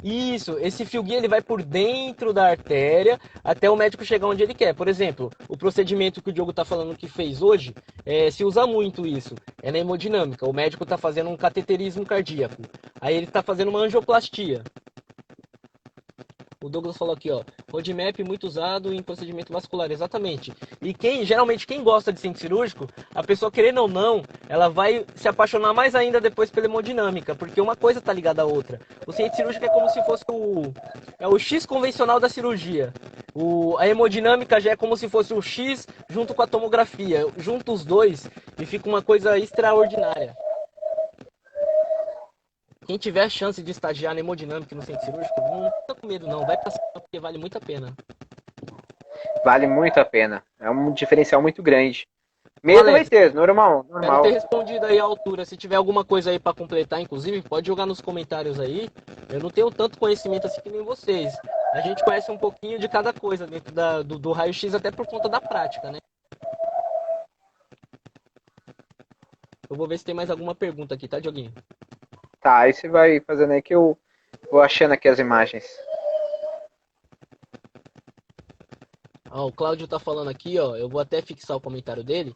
Isso, esse fio guia ele vai por dentro da artéria até o médico chegar onde ele quer. Por exemplo, o procedimento que o Diogo está falando que fez hoje, se usa muito isso, é na hemodinâmica. O médico está fazendo um cateterismo cardíaco, aí ele está fazendo uma angioplastia. O Douglas falou aqui, ó, roadmap muito usado em procedimento vascular, exatamente. E geralmente quem gosta de centro cirúrgico, a pessoa querendo ou não, ela vai se apaixonar mais ainda depois pela hemodinâmica, porque uma coisa está ligada à outra. O centro cirúrgico é como se fosse o X convencional da cirurgia. A hemodinâmica já é como se fosse o X junto com a tomografia. Junta os dois e fica uma coisa extraordinária. Quem tiver a chance de estagiar na hemodinâmica no centro cirúrgico, não fica com medo não, vai pra cima porque vale muito a pena. Vale muito a pena, é um diferencial muito grande. Medo vai ter, normal. Espero ter respondido aí à altura. Se tiver alguma coisa aí para completar, inclusive, pode jogar nos comentários aí. Eu não tenho tanto conhecimento assim que nem vocês. A gente conhece um pouquinho de cada coisa dentro do raio-x, até por conta da prática, né? Eu vou ver se tem mais alguma pergunta aqui, tá, Dioguinho? Tá, aí você vai fazendo aí que eu vou achando aqui as imagens. O Cláudio tá falando aqui, ó, eu vou até fixar o comentário dele,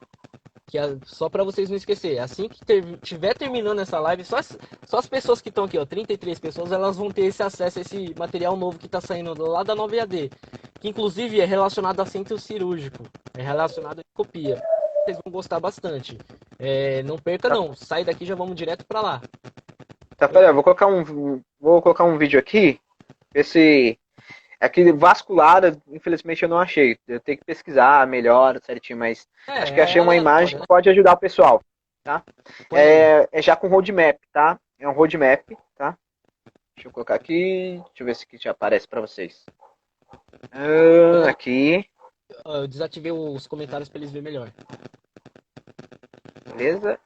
que só para vocês não esquecerem, assim que tiver terminando essa live, só as pessoas que estão aqui, ó, 33 pessoas, elas vão ter esse acesso a esse material novo que tá saindo lá da Nova EAD, que inclusive é relacionado a centro cirúrgico, é relacionado a copia. Vocês vão gostar bastante. Não perca não, sai daqui e já vamos direto para lá. Tá, peraí, vou colocar um vídeo aqui. Aqui vascular, infelizmente eu não achei. Eu tenho que pesquisar melhor, certinho, mas acho que achei uma imagem que pode ajudar o pessoal, tá? É já com roadmap, tá? É um roadmap, tá? Deixa eu colocar aqui, deixa eu ver se aqui já aparece para vocês. Aqui. Eu desativei os comentários para eles verem melhor. Beleza?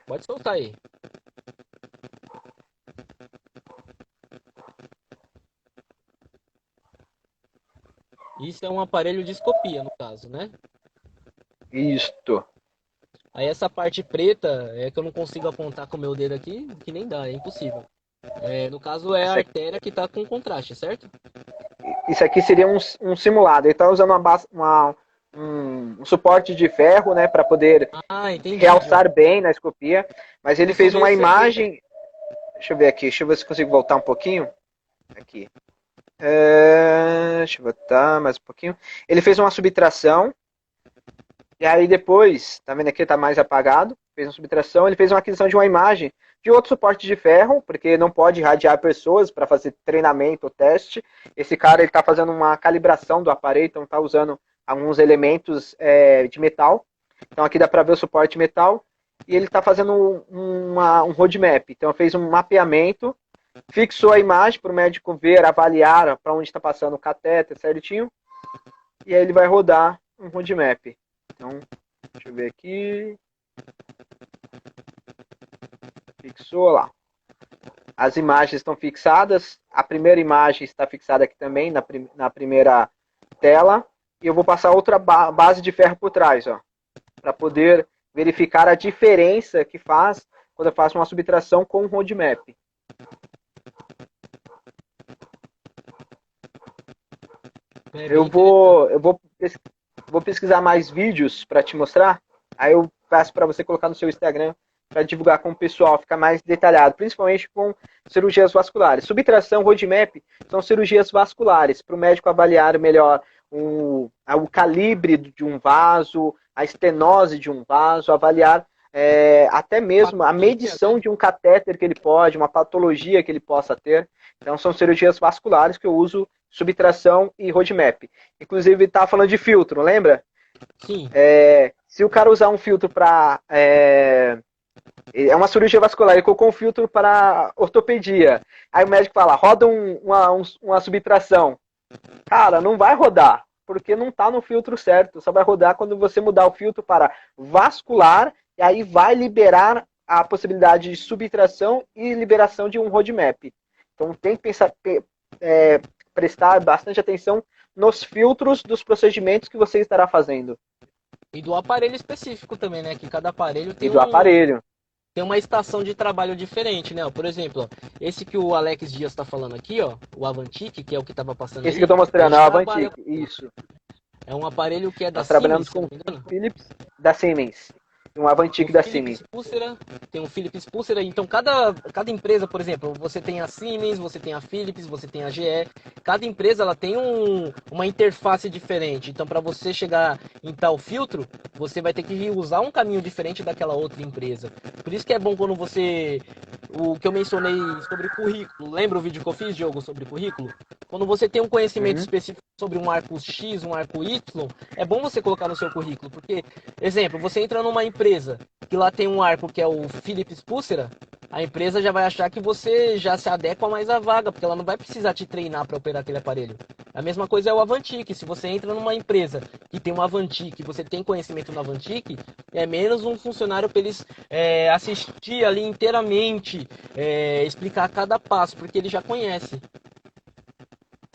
Pode soltar aí. Isso é um aparelho de escopia, no caso, né? Isto. Aí essa parte preta é que eu não consigo apontar com o meu dedo aqui, que nem dá, é impossível. No caso é a artéria que está com contraste, certo? Isso aqui seria um simulado. Ele está usando um suporte de ferro, né, para poder realçar bem na escopia. Mas ele fez uma imagem. Deixa eu ver aqui, deixa eu ver se consigo voltar um pouquinho. Aqui. Deixa eu voltar mais um pouquinho. Ele fez uma subtração. E aí depois, tá vendo aqui, está mais apagado. Fez uma subtração, ele fez uma aquisição de uma imagem de outro suporte de ferro, porque não pode irradiar pessoas para fazer treinamento ou teste. Esse cara está fazendo uma calibração do aparelho, então está usando alguns elementos de metal. Então aqui dá para ver o suporte metal. E ele está fazendo um roadmap. Então fez um mapeamento, fixou a imagem para o médico ver, avaliar para onde está passando o catéter certinho. E aí ele vai rodar um roadmap. Então, deixa eu ver aqui. Fixou lá. As imagens estão fixadas. A primeira imagem está fixada aqui também, na primeira tela. E eu vou passar outra base de ferro por trás, ó, para poder verificar a diferença que faz quando eu faço uma subtração com um roadmap. Eu vou pesquisar mais vídeos para te mostrar. Aí eu peço para você colocar no seu Instagram para divulgar com o pessoal, ficar mais detalhado, principalmente com cirurgias vasculares. Subtração, roadmap, são cirurgias vasculares, para o médico avaliar melhor o calibre de um vaso, a estenose de um vaso, avaliar até mesmo a medição de um catéter que ele pode, uma patologia que ele possa ter. Então são cirurgias vasculares que eu uso subtração e roadmap. Inclusive está falando de filtro, lembra? Sim. Se o cara usar um filtro para uma cirurgia vascular, ele colocou um filtro para ortopedia. Aí o médico fala, roda uma subtração. Cara, não vai rodar, porque não está no filtro certo. Só vai rodar quando você mudar o filtro para vascular, e aí vai liberar a possibilidade de subtração e liberação de um roadmap. Então tem que prestar bastante atenção nos filtros dos procedimentos que você estará fazendo. E do aparelho específico também, né? Que cada aparelho tem tem uma estação de trabalho diferente, né? Por exemplo, ó, esse que o Alex Dias está falando aqui, ó, o Avantic, que é o que estava passando esse que eu estou mostrando, é o Avantic, isso. É um aparelho que é da Siemens. Nós trabalhamos com o Philips da Siemens. Um Avantic da Siemens. Tem um Philips Pulsera. Então, cada empresa, por exemplo, você tem a Siemens, você tem a Philips, você tem a GE. Cada empresa ela tem uma interface diferente. Então, para você chegar em tal filtro, você vai ter que usar um caminho diferente daquela outra empresa. Por isso que é bom quando você... O que eu mencionei sobre currículo. Lembra o vídeo que eu fiz, Diogo, sobre currículo? Quando você tem um conhecimento específico sobre um arco X, um arco Y, é bom você colocar no seu currículo. Porque, exemplo, você entra numa empresa que lá tem um arco que é o Philips Pulsera, a empresa já vai achar que você já se adequa mais à vaga, porque ela não vai precisar te treinar para operar aquele aparelho. A mesma coisa é o Avantic. Se você entra numa empresa que tem um Avantic, você tem conhecimento no Avantic, é menos um funcionário para eles assistir ali inteiramente, explicar cada passo, porque ele já conhece.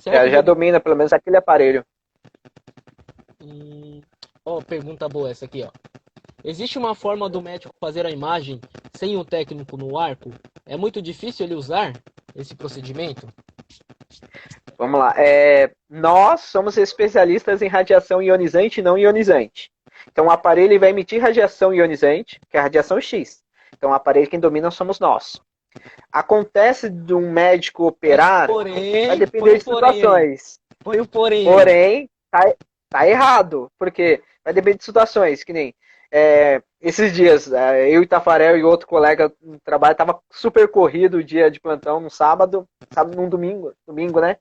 Já domina pelo menos aquele aparelho. Pergunta boa essa aqui, ó. Existe uma forma do médico fazer a imagem sem o técnico no arco? É muito difícil ele usar esse procedimento? Vamos lá. Nós somos especialistas em radiação ionizante e não ionizante. Então o aparelho vai emitir radiação ionizante, que é a radiação X. Então o aparelho quem domina somos nós. Acontece de um médico operar, vai depender de situações. Foi o porém. Porém, tá errado, porque vai depender de situações, que nem esses dias, eu e Tafarel e outro colega no trabalho, tava super corrido o dia de plantão no sábado num domingo, né?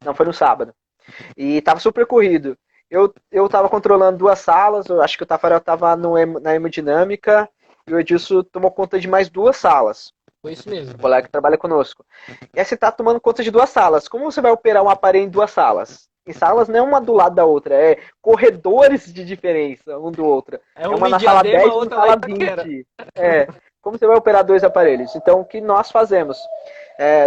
Não, foi no sábado. E tava super corrido. Eu tava controlando 2 salas, eu acho que o Tafarel tava na hemodinâmica e o Edilson tomou conta de mais 2 salas. Foi isso mesmo. O colega que trabalha conosco. E aí você tá tomando conta de 2 salas. Como você vai operar um aparelho em 2 salas? Em salas não é uma do lado da outra, é corredores de diferença um do outro. É uma uma na em sala Diadema, 10 e uma na outra lá em sala Itaquera. 20. Como você vai operar 2 aparelhos? Então, o que nós fazemos?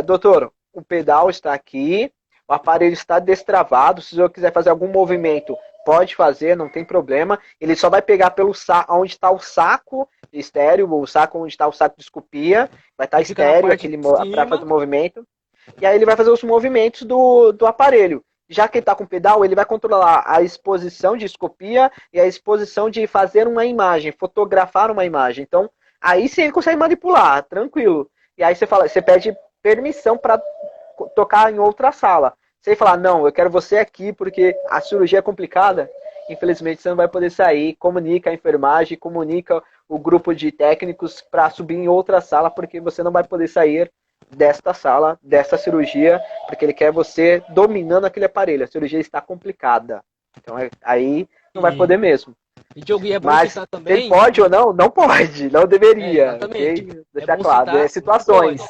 Doutor, o pedal está aqui, o aparelho está destravado, se o senhor quiser fazer algum movimento, pode fazer, não tem problema. Ele só vai pegar pelo onde está o saco estéreo, o saco onde está o saco de escopia, vai estar estéreo para fazer o movimento. E aí ele vai fazer os movimentos do aparelho. Já que ele está com o pedal, ele vai controlar a exposição de escopia e a exposição de fazer uma imagem, fotografar uma imagem. Então, aí sim ele consegue manipular, tranquilo. E aí você pede permissão para tocar em outra sala. Se ele falar, não, eu quero você aqui porque a cirurgia é complicada, infelizmente você não vai poder sair. Comunica a enfermagem, comunica o grupo de técnicos para subir em outra sala, porque você não vai poder sair desta sala, dessa cirurgia, porque ele quer você dominando aquele aparelho. A cirurgia está complicada. Então aí não vai poder mesmo. E Diogo, e é bom Mas citar também. Ele pode ou não? Não pode, não deveria. Exatamente. Okay? Deixar claro. Situações.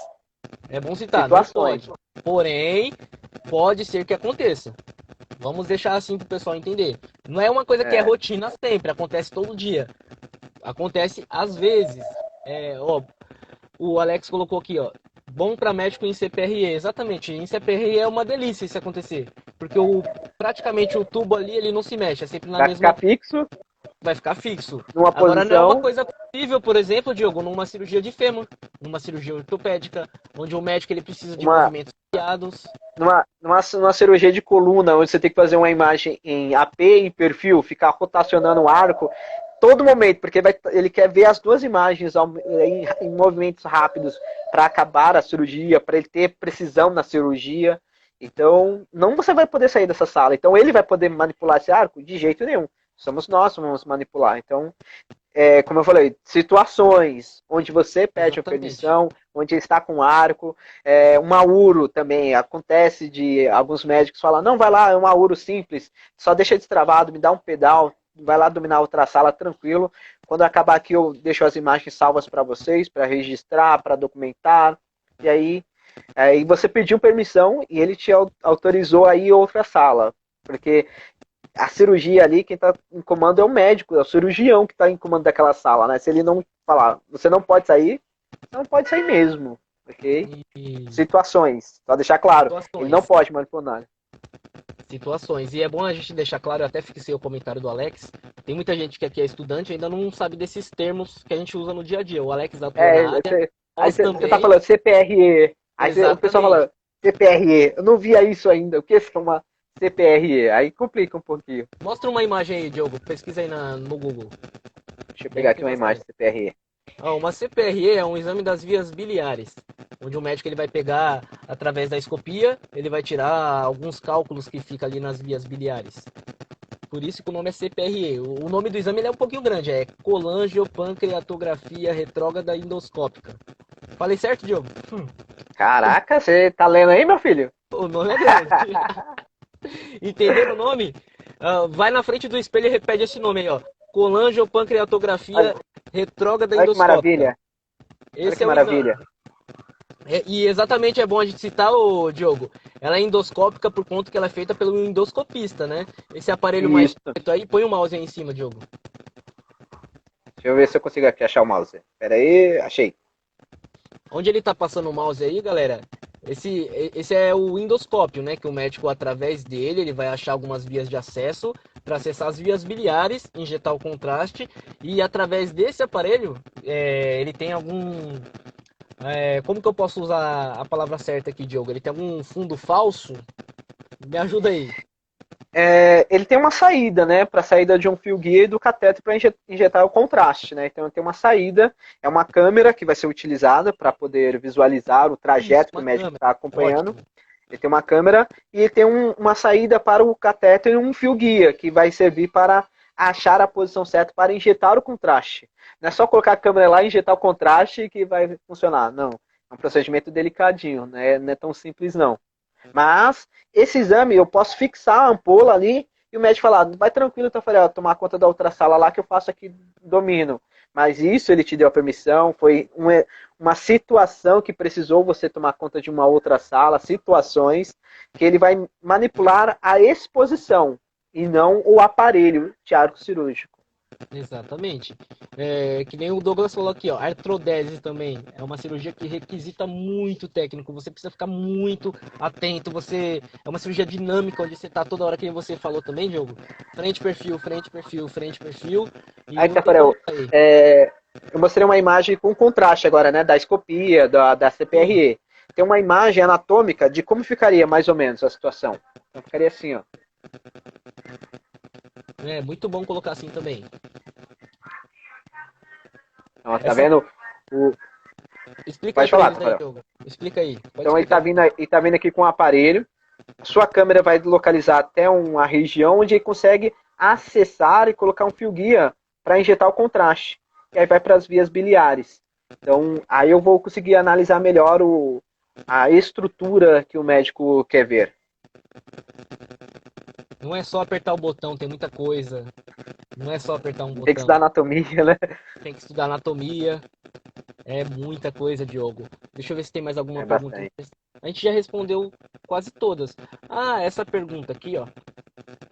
É bom citar, situações. Não pode. Porém, pode ser que aconteça. Vamos deixar assim para o pessoal entender. Não é uma coisa que é rotina sempre, acontece todo dia. Acontece às vezes. O Alex colocou aqui, ó. Bom para médico em CPRE. Exatamente. Em CPRE é uma delícia isso acontecer. Porque praticamente o tubo ali ele não se mexe. É sempre na vai mesma. Ficar fixo. Vai ficar fixo. Numa Agora posição. não é uma coisa possível, por exemplo, Diogo, numa cirurgia de fêmur, numa cirurgia ortopédica, onde o médico ele precisa de movimentos guiados. Numa cirurgia de coluna, onde você tem que fazer uma imagem em AP, em perfil, ficar rotacionando o arco, todo momento, porque ele quer ver as 2 imagens em movimentos rápidos para acabar a cirurgia, para ele ter precisão na cirurgia. Então, não você vai poder sair dessa sala. Então, ele vai poder manipular esse arco? De jeito nenhum. Somos nós que vamos manipular. Então, como eu falei, situações onde você pede a permissão, onde ele está com arco, um auro também, acontece de alguns médicos falar, não, vai lá, é um auro simples, só deixa destravado, me dá um pedal, vai lá dominar outra sala tranquilo. Quando acabar aqui eu deixo as imagens salvas para vocês, para registrar, para documentar, e aí você pediu permissão e ele te autorizou a ir a outra sala, porque a cirurgia ali, quem está em comando é o médico, é o cirurgião que está em comando daquela sala, né? Se ele não falar, você não pode sair, não pode sair mesmo, ok? Situações, só deixar claro, ele não pode manipular. Situações, e é bom a gente deixar claro, eu até fixei o comentário do Alex, tem muita gente que aqui é estudante e ainda não sabe desses termos que a gente usa no dia a dia, o Alex atua na área, aí você tá falando CPRE, aí o pessoal fala CPRE, eu não via isso ainda, o que é uma CPRE, aí complica um pouquinho. Mostra uma imagem aí, Diogo, pesquisa aí no Google. Deixa eu pegar aqui uma imagem de CPRE. Uma CPRE é um exame das vias biliares, onde o médico ele vai pegar, através da escopia, ele vai tirar alguns cálculos que ficam ali nas vias biliares. Por isso que o nome é CPRE. O nome do exame ele é um pouquinho grande, é colangiopancreatografia retrógrada endoscópica. Falei certo, Diogo? Caraca, você tá lendo aí, meu filho? O nome é grande. Entenderam o nome? Vai na frente do espelho e repete esse nome aí, ó. Colangiopancreatografia retrógrada endoscópica. Que maravilha. Esse é o exame. E exatamente é bom a gente citar, Diogo. Ela é endoscópica por conta que ela é feita pelo endoscopista, né? Esse aparelho mais preto aí, põe o mouse aí em cima, Diogo. Deixa eu ver se eu consigo aqui achar o mouse. Pera aí, achei. Onde ele tá passando o mouse aí, galera? Esse é o endoscópio, né? Que o médico, através dele, ele vai achar algumas vias de acesso para acessar as vias biliares, injetar o contraste e através desse aparelho, ele tem algum... como que eu posso usar a palavra certa aqui, Diogo? Ele tem algum fundo falso? Me ajuda aí. Ele tem uma saída, né, para saída de um fio guia e do cateter para injetar o contraste, né? Então tem uma saída, é uma câmera que vai ser utilizada para poder visualizar o trajeto que o médico está acompanhando. Ótimo. Ele tem uma câmera e ele tem uma saída para o cateter e um fio guia que vai servir para achar a posição certa para injetar o contraste. Não é só colocar a câmera lá e injetar o contraste que vai funcionar, não. É um procedimento delicadinho, né? Não é tão simples não. Mas esse exame eu posso fixar a ampola ali e o médico falar, vai tranquilo, Tafarel, tomar conta da outra sala lá que eu faço aqui, domino. Mas isso ele te deu a permissão, foi uma situação que precisou você tomar conta de uma outra sala, situações que ele vai manipular a exposição e não o aparelho de arco cirúrgico. Exatamente. Que nem o Douglas falou aqui, ó, artrodese também. É uma cirurgia que requisita muito técnico. Você precisa ficar muito atento. É uma cirurgia dinâmica, onde você tá toda hora, que você falou também, Diogo. Frente, perfil, frente, perfil, frente, perfil. Aí, Tafarel, eu mostrei uma imagem com contraste agora, né? Da escopia, da CPRE. Tem uma imagem anatômica de como ficaria mais ou menos a situação. Então ficaria assim, ó. É muito bom colocar assim também. Ó, tá vendo? Explica aí pra eles aí, Diogo. Explica aí. Então ele tá vindo aqui com o aparelho. Sua câmera vai localizar até uma região onde ele consegue acessar e colocar um fio guia para injetar o contraste. E aí vai para as vias biliares. Então aí eu vou conseguir analisar melhor a estrutura que o médico quer ver. Não é só apertar o botão, tem muita coisa. Não é só apertar um botão. Tem que estudar anatomia, né? Tem que estudar anatomia. É muita coisa, Diogo. Deixa eu ver se tem mais alguma pergunta. Bastante. A gente já respondeu quase todas. Ah, essa pergunta aqui, ó.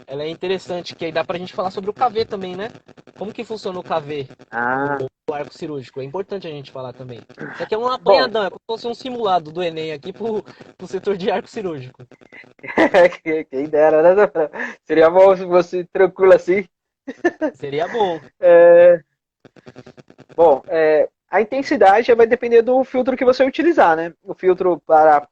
Ela é interessante, que aí dá pra gente falar sobre o KV também, né? Como que funciona o KV? O arco cirúrgico. É importante a gente falar também. Isso aqui é um apanhadão, é como se fosse um simulado do Enem aqui pro setor de arco cirúrgico. Quem dera, né? Seria bom se fosse tranquilo assim. Seria bom. Bom, a intensidade vai depender do filtro que você utilizar, né? O filtro para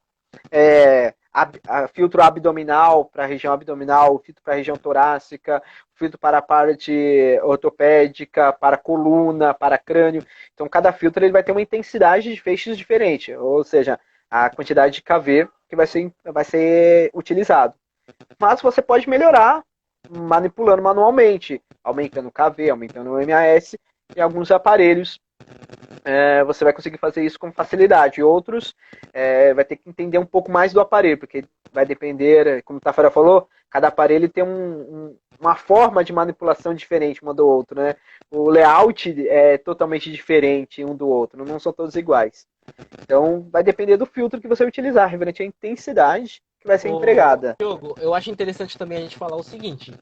filtro abdominal, para a região abdominal, o filtro para a região torácica, o filtro para a parte ortopédica, para a coluna, para crânio. Então, cada filtro ele vai ter uma intensidade de feixes diferente, ou seja, a quantidade de KV que vai ser utilizado. Mas você pode melhorar manipulando manualmente, aumentando o KV, aumentando o MAS, e alguns aparelhos você vai conseguir fazer isso com facilidade. E outros vai ter que entender um pouco mais do aparelho, porque vai depender, como o Tafarel falou, cada aparelho tem uma forma de manipulação diferente uma do outro, né? O layout é totalmente diferente um do outro, não são todos iguais. Então vai depender do filtro que você utilizar, referente à intensidade que vai ser empregada. Diogo, eu acho interessante também a gente falar o seguinte,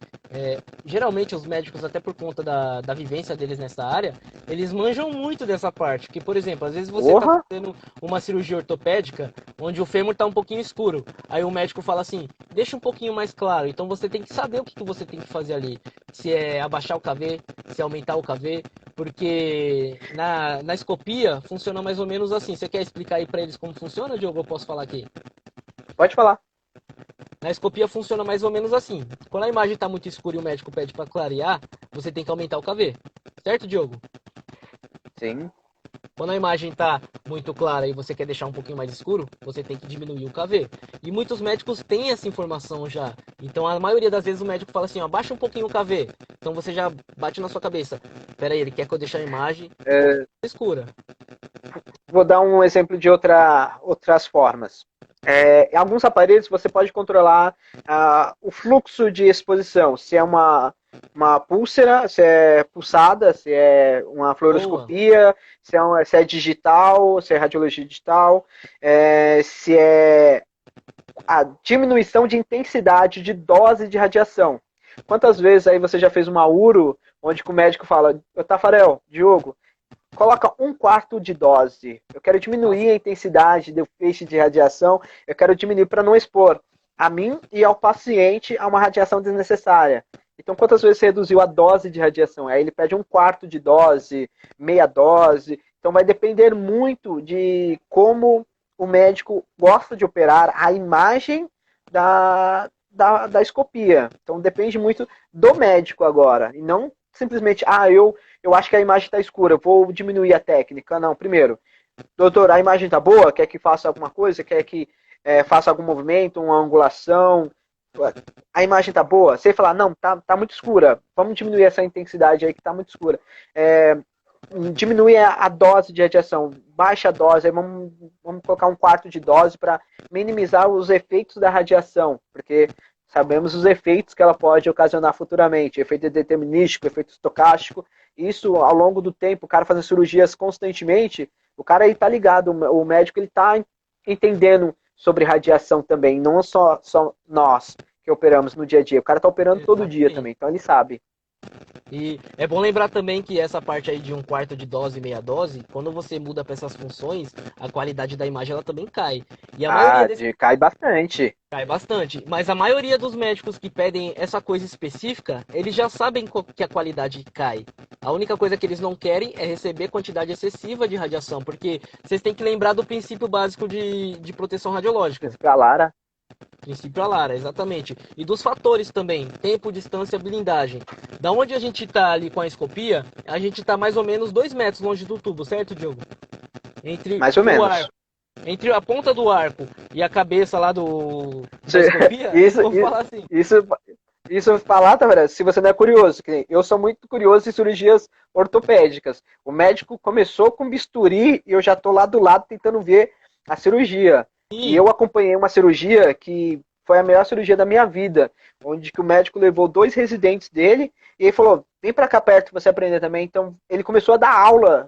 geralmente os médicos, até por conta da vivência deles nessa área, eles manjam muito dessa parte, que, por exemplo, às vezes você está fazendo uma cirurgia ortopédica, onde o fêmur está um pouquinho escuro, aí o médico fala assim, deixa um pouquinho mais claro, então você tem que saber o que você tem que fazer ali, se é abaixar o KV, se é aumentar o KV, porque na escopia funciona mais ou menos assim. Você quer explicar aí para eles como funciona, Diogo? Eu posso falar aqui? Pode falar. Na escopia funciona mais ou menos assim. Quando a imagem está muito escura e o médico pede para clarear, você tem que aumentar o KV. Certo, Diogo? Sim. Quando a imagem está muito clara e você quer deixar um pouquinho mais escuro, você tem que diminuir o KV. E muitos médicos têm essa informação já. Então, a maioria das vezes o médico fala assim, ó, baixa um pouquinho o KV. Então, você já bate na sua cabeça. Pera aí, ele quer que eu deixe a imagem escura. Vou dar um exemplo de outras formas. Em alguns aparelhos você pode controlar o fluxo de exposição, se é uma púlsera, se é pulsada, se é uma fluoroscopia, se é digital, se é radiologia digital, se é a diminuição de intensidade de dose de radiação. Quantas vezes aí você já fez uma uro onde o médico fala, Tafarel, Diogo, coloca 1/4 de dose. Eu quero diminuir a intensidade do feixe de radiação. Eu quero diminuir para não expor a mim e ao paciente a uma radiação desnecessária. Então, quantas vezes você reduziu a dose de radiação? Aí ele pede 1/4 de dose, meia dose. Então, vai depender muito de como o médico gosta de operar a imagem da escopia. Então, depende muito do médico agora. E não simplesmente, eu acho que a imagem está escura, vou diminuir a técnica. Não, primeiro, doutor, a imagem está boa? Quer que faça alguma coisa? Quer que faça algum movimento, uma angulação? A imagem está boa? Você falar, não, tá muito escura, vamos diminuir essa intensidade aí que está muito escura. diminui a dose de radiação, baixa a dose, aí vamos colocar um quarto de dose para minimizar os efeitos da radiação, porque sabemos os efeitos que ela pode ocasionar futuramente, efeito determinístico, efeito estocástico, isso ao longo do tempo, o cara fazendo cirurgias constantemente, o cara aí tá ligado, o médico ele tá entendendo sobre radiação também, não só nós que operamos no dia a dia, o cara tá operando todo dia também, então ele sabe. E é bom lembrar também que essa parte aí de um quarto de dose e meia dose, quando você muda para essas funções, a qualidade da imagem ela também cai. E a maioria cai bastante. Cai bastante. Mas a maioria dos médicos que pedem essa coisa específica, eles já sabem que a qualidade cai. A única coisa que eles não querem é receber quantidade excessiva de radiação, porque vocês têm que lembrar do princípio básico de proteção radiológica. Princípio Alara. Princípio Alara, exatamente. E dos fatores também, tempo, distância, blindagem. Da onde a gente está ali com a escopia, a gente está mais ou menos 2 metros longe do tubo, certo, Diogo? Entre mais ou menos. Entre a ponta do arco e a cabeça lá da escopia, vamos falar assim. Isso falar, tá vendo? Se você não é curioso, eu sou muito curioso em cirurgias ortopédicas. O médico começou com bisturi e eu já tô lá do lado tentando ver a cirurgia. E eu acompanhei uma cirurgia que foi a melhor cirurgia da minha vida, onde que o médico levou 2 residentes dele e ele falou, vem pra cá perto pra você aprender também. Então ele começou a dar aula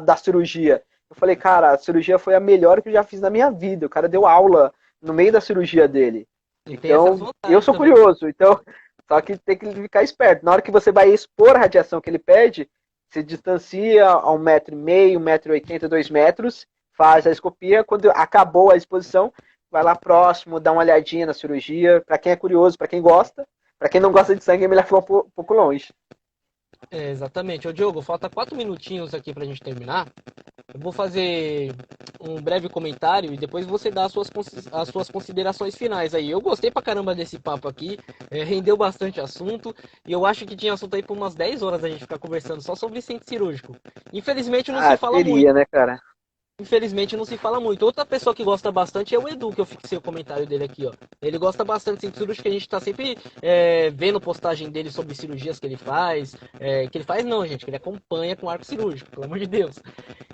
da cirurgia. Eu falei, cara, a cirurgia foi a melhor que eu já fiz na minha vida. O cara deu aula no meio da cirurgia dele. Então, eu sou curioso. Então, só que tem que ficar esperto. Na hora que você vai expor a radiação que ele pede, se distancia a 1,5 m, 1,80 m, 2 metros, faz a escopia. Quando acabou a exposição, vai lá próximo, dá uma olhadinha na cirurgia. Para quem é curioso, para quem gosta. Para quem não gosta de sangue, é melhor ficar um pouco longe. Exatamente. Ô Diogo, falta 4 minutinhos aqui pra gente terminar. Eu vou fazer um breve comentário e depois você dá as suas considerações finais aí. Eu gostei pra caramba desse papo aqui, rendeu bastante assunto e eu acho que tinha assunto aí por umas 10 horas a gente ficar conversando só sobre centro cirúrgico. Infelizmente não se fala muito. Né, cara? Infelizmente não se fala muito. Outra pessoa que gosta bastante é o Edu, que eu fixei o comentário dele aqui, ó. Ele gosta bastante de centro cirúrgico, que a gente tá sempre vendo postagem dele sobre cirurgias que ele faz. Que ele faz não, gente, que ele acompanha com arco cirúrgico, pelo amor de Deus.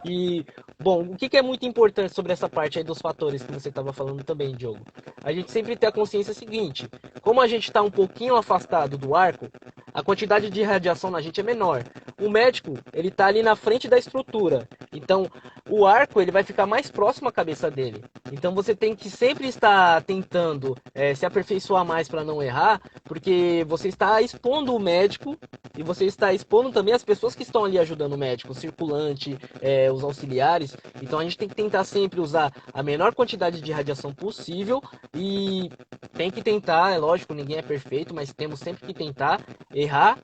E, bom, o que é muito importante sobre essa parte aí dos fatores que você estava falando também, Diogo? A gente sempre tem a consciência seguinte, como a gente está um pouquinho afastado do arco, a quantidade de radiação na gente é menor. O médico, ele está ali na frente da estrutura, então o arco ele vai ficar mais próximo à cabeça dele. Então você tem que sempre estar tentando se aperfeiçoar mais para não errar, porque você está expondo o médico e você está expondo também as pessoas que estão ali ajudando o médico, o circulante, os auxiliares. Então a gente tem que tentar sempre usar a menor quantidade de radiação possível e tem que tentar, é lógico, ninguém é perfeito, mas temos sempre que tentar errar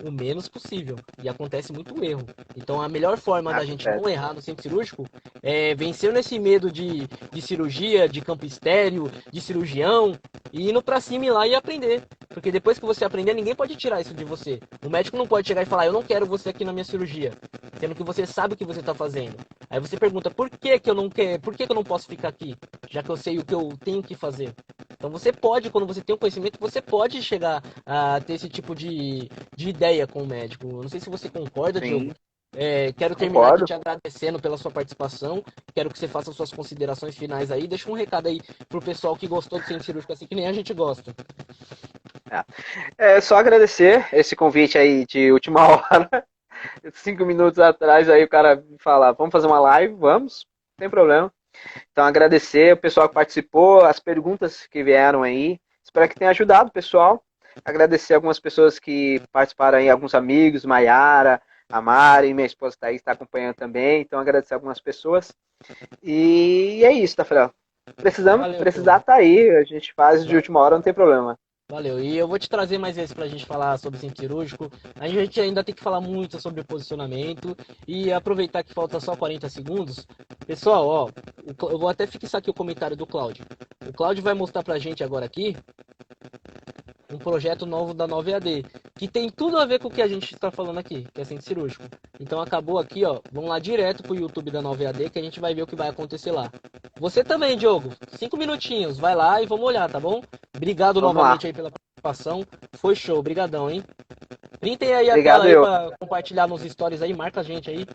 o menos possível. E acontece muito erro. Então a melhor forma da gente não errar no centro cirúrgico é vencer nesse medo de cirurgia, de campo estéreo, de cirurgião, e indo pra cima e lá e aprender. Porque depois que você aprender, ninguém pode tirar isso de você. O médico não pode chegar e falar, eu não quero você aqui na minha cirurgia. Sendo que você sabe o que você está fazendo. Aí você pergunta, por que eu não quero, por que eu não posso ficar aqui? Já que eu sei o que eu tenho que fazer. Então você pode, quando você tem o conhecimento, você pode chegar a ter esse tipo de ideia com o médico. Não sei se você concorda, Diogo. Quero terminar aqui te agradecendo pela sua participação. Quero que você faça suas considerações finais aí. Deixa um recado aí pro pessoal que gostou do centro cirúrgico assim que nem a gente gosta. Só agradecer esse convite aí de última hora. 5 minutos atrás aí o cara fala, vamos fazer uma live? Vamos, não tem problema. Então agradecer o pessoal que participou, as perguntas que vieram aí. Espero que tenha ajudado o pessoal. Agradecer algumas pessoas que participaram aí, alguns amigos, Maiara, a Mari, minha esposa Thaís está acompanhando também. Então agradecer algumas pessoas. E é isso, Tafarel. Precisar tá aí, a gente faz de última hora, não tem problema. Valeu, e eu vou te trazer mais vezes pra gente falar sobre centro cirúrgico. A gente ainda tem que falar muito sobre posicionamento e aproveitar que falta só 40 segundos. Pessoal, ó, eu vou até fixar aqui o comentário do Cláudio. O Cláudio vai mostrar pra gente agora aqui um projeto novo da 9AD, que tem tudo a ver com o que a gente está falando aqui, que é centro cirúrgico. Então acabou aqui, ó, vamos lá direto pro YouTube da 9AD que a gente vai ver o que vai acontecer lá. Você também, Diogo, 5 minutinhos, vai lá e vamos olhar, tá bom? Obrigado novamente aí pela participação, foi show, brigadão, hein? Printem aí a Obrigado, tela aí eu. pra compartilhar nos stories aí, marca a gente aí.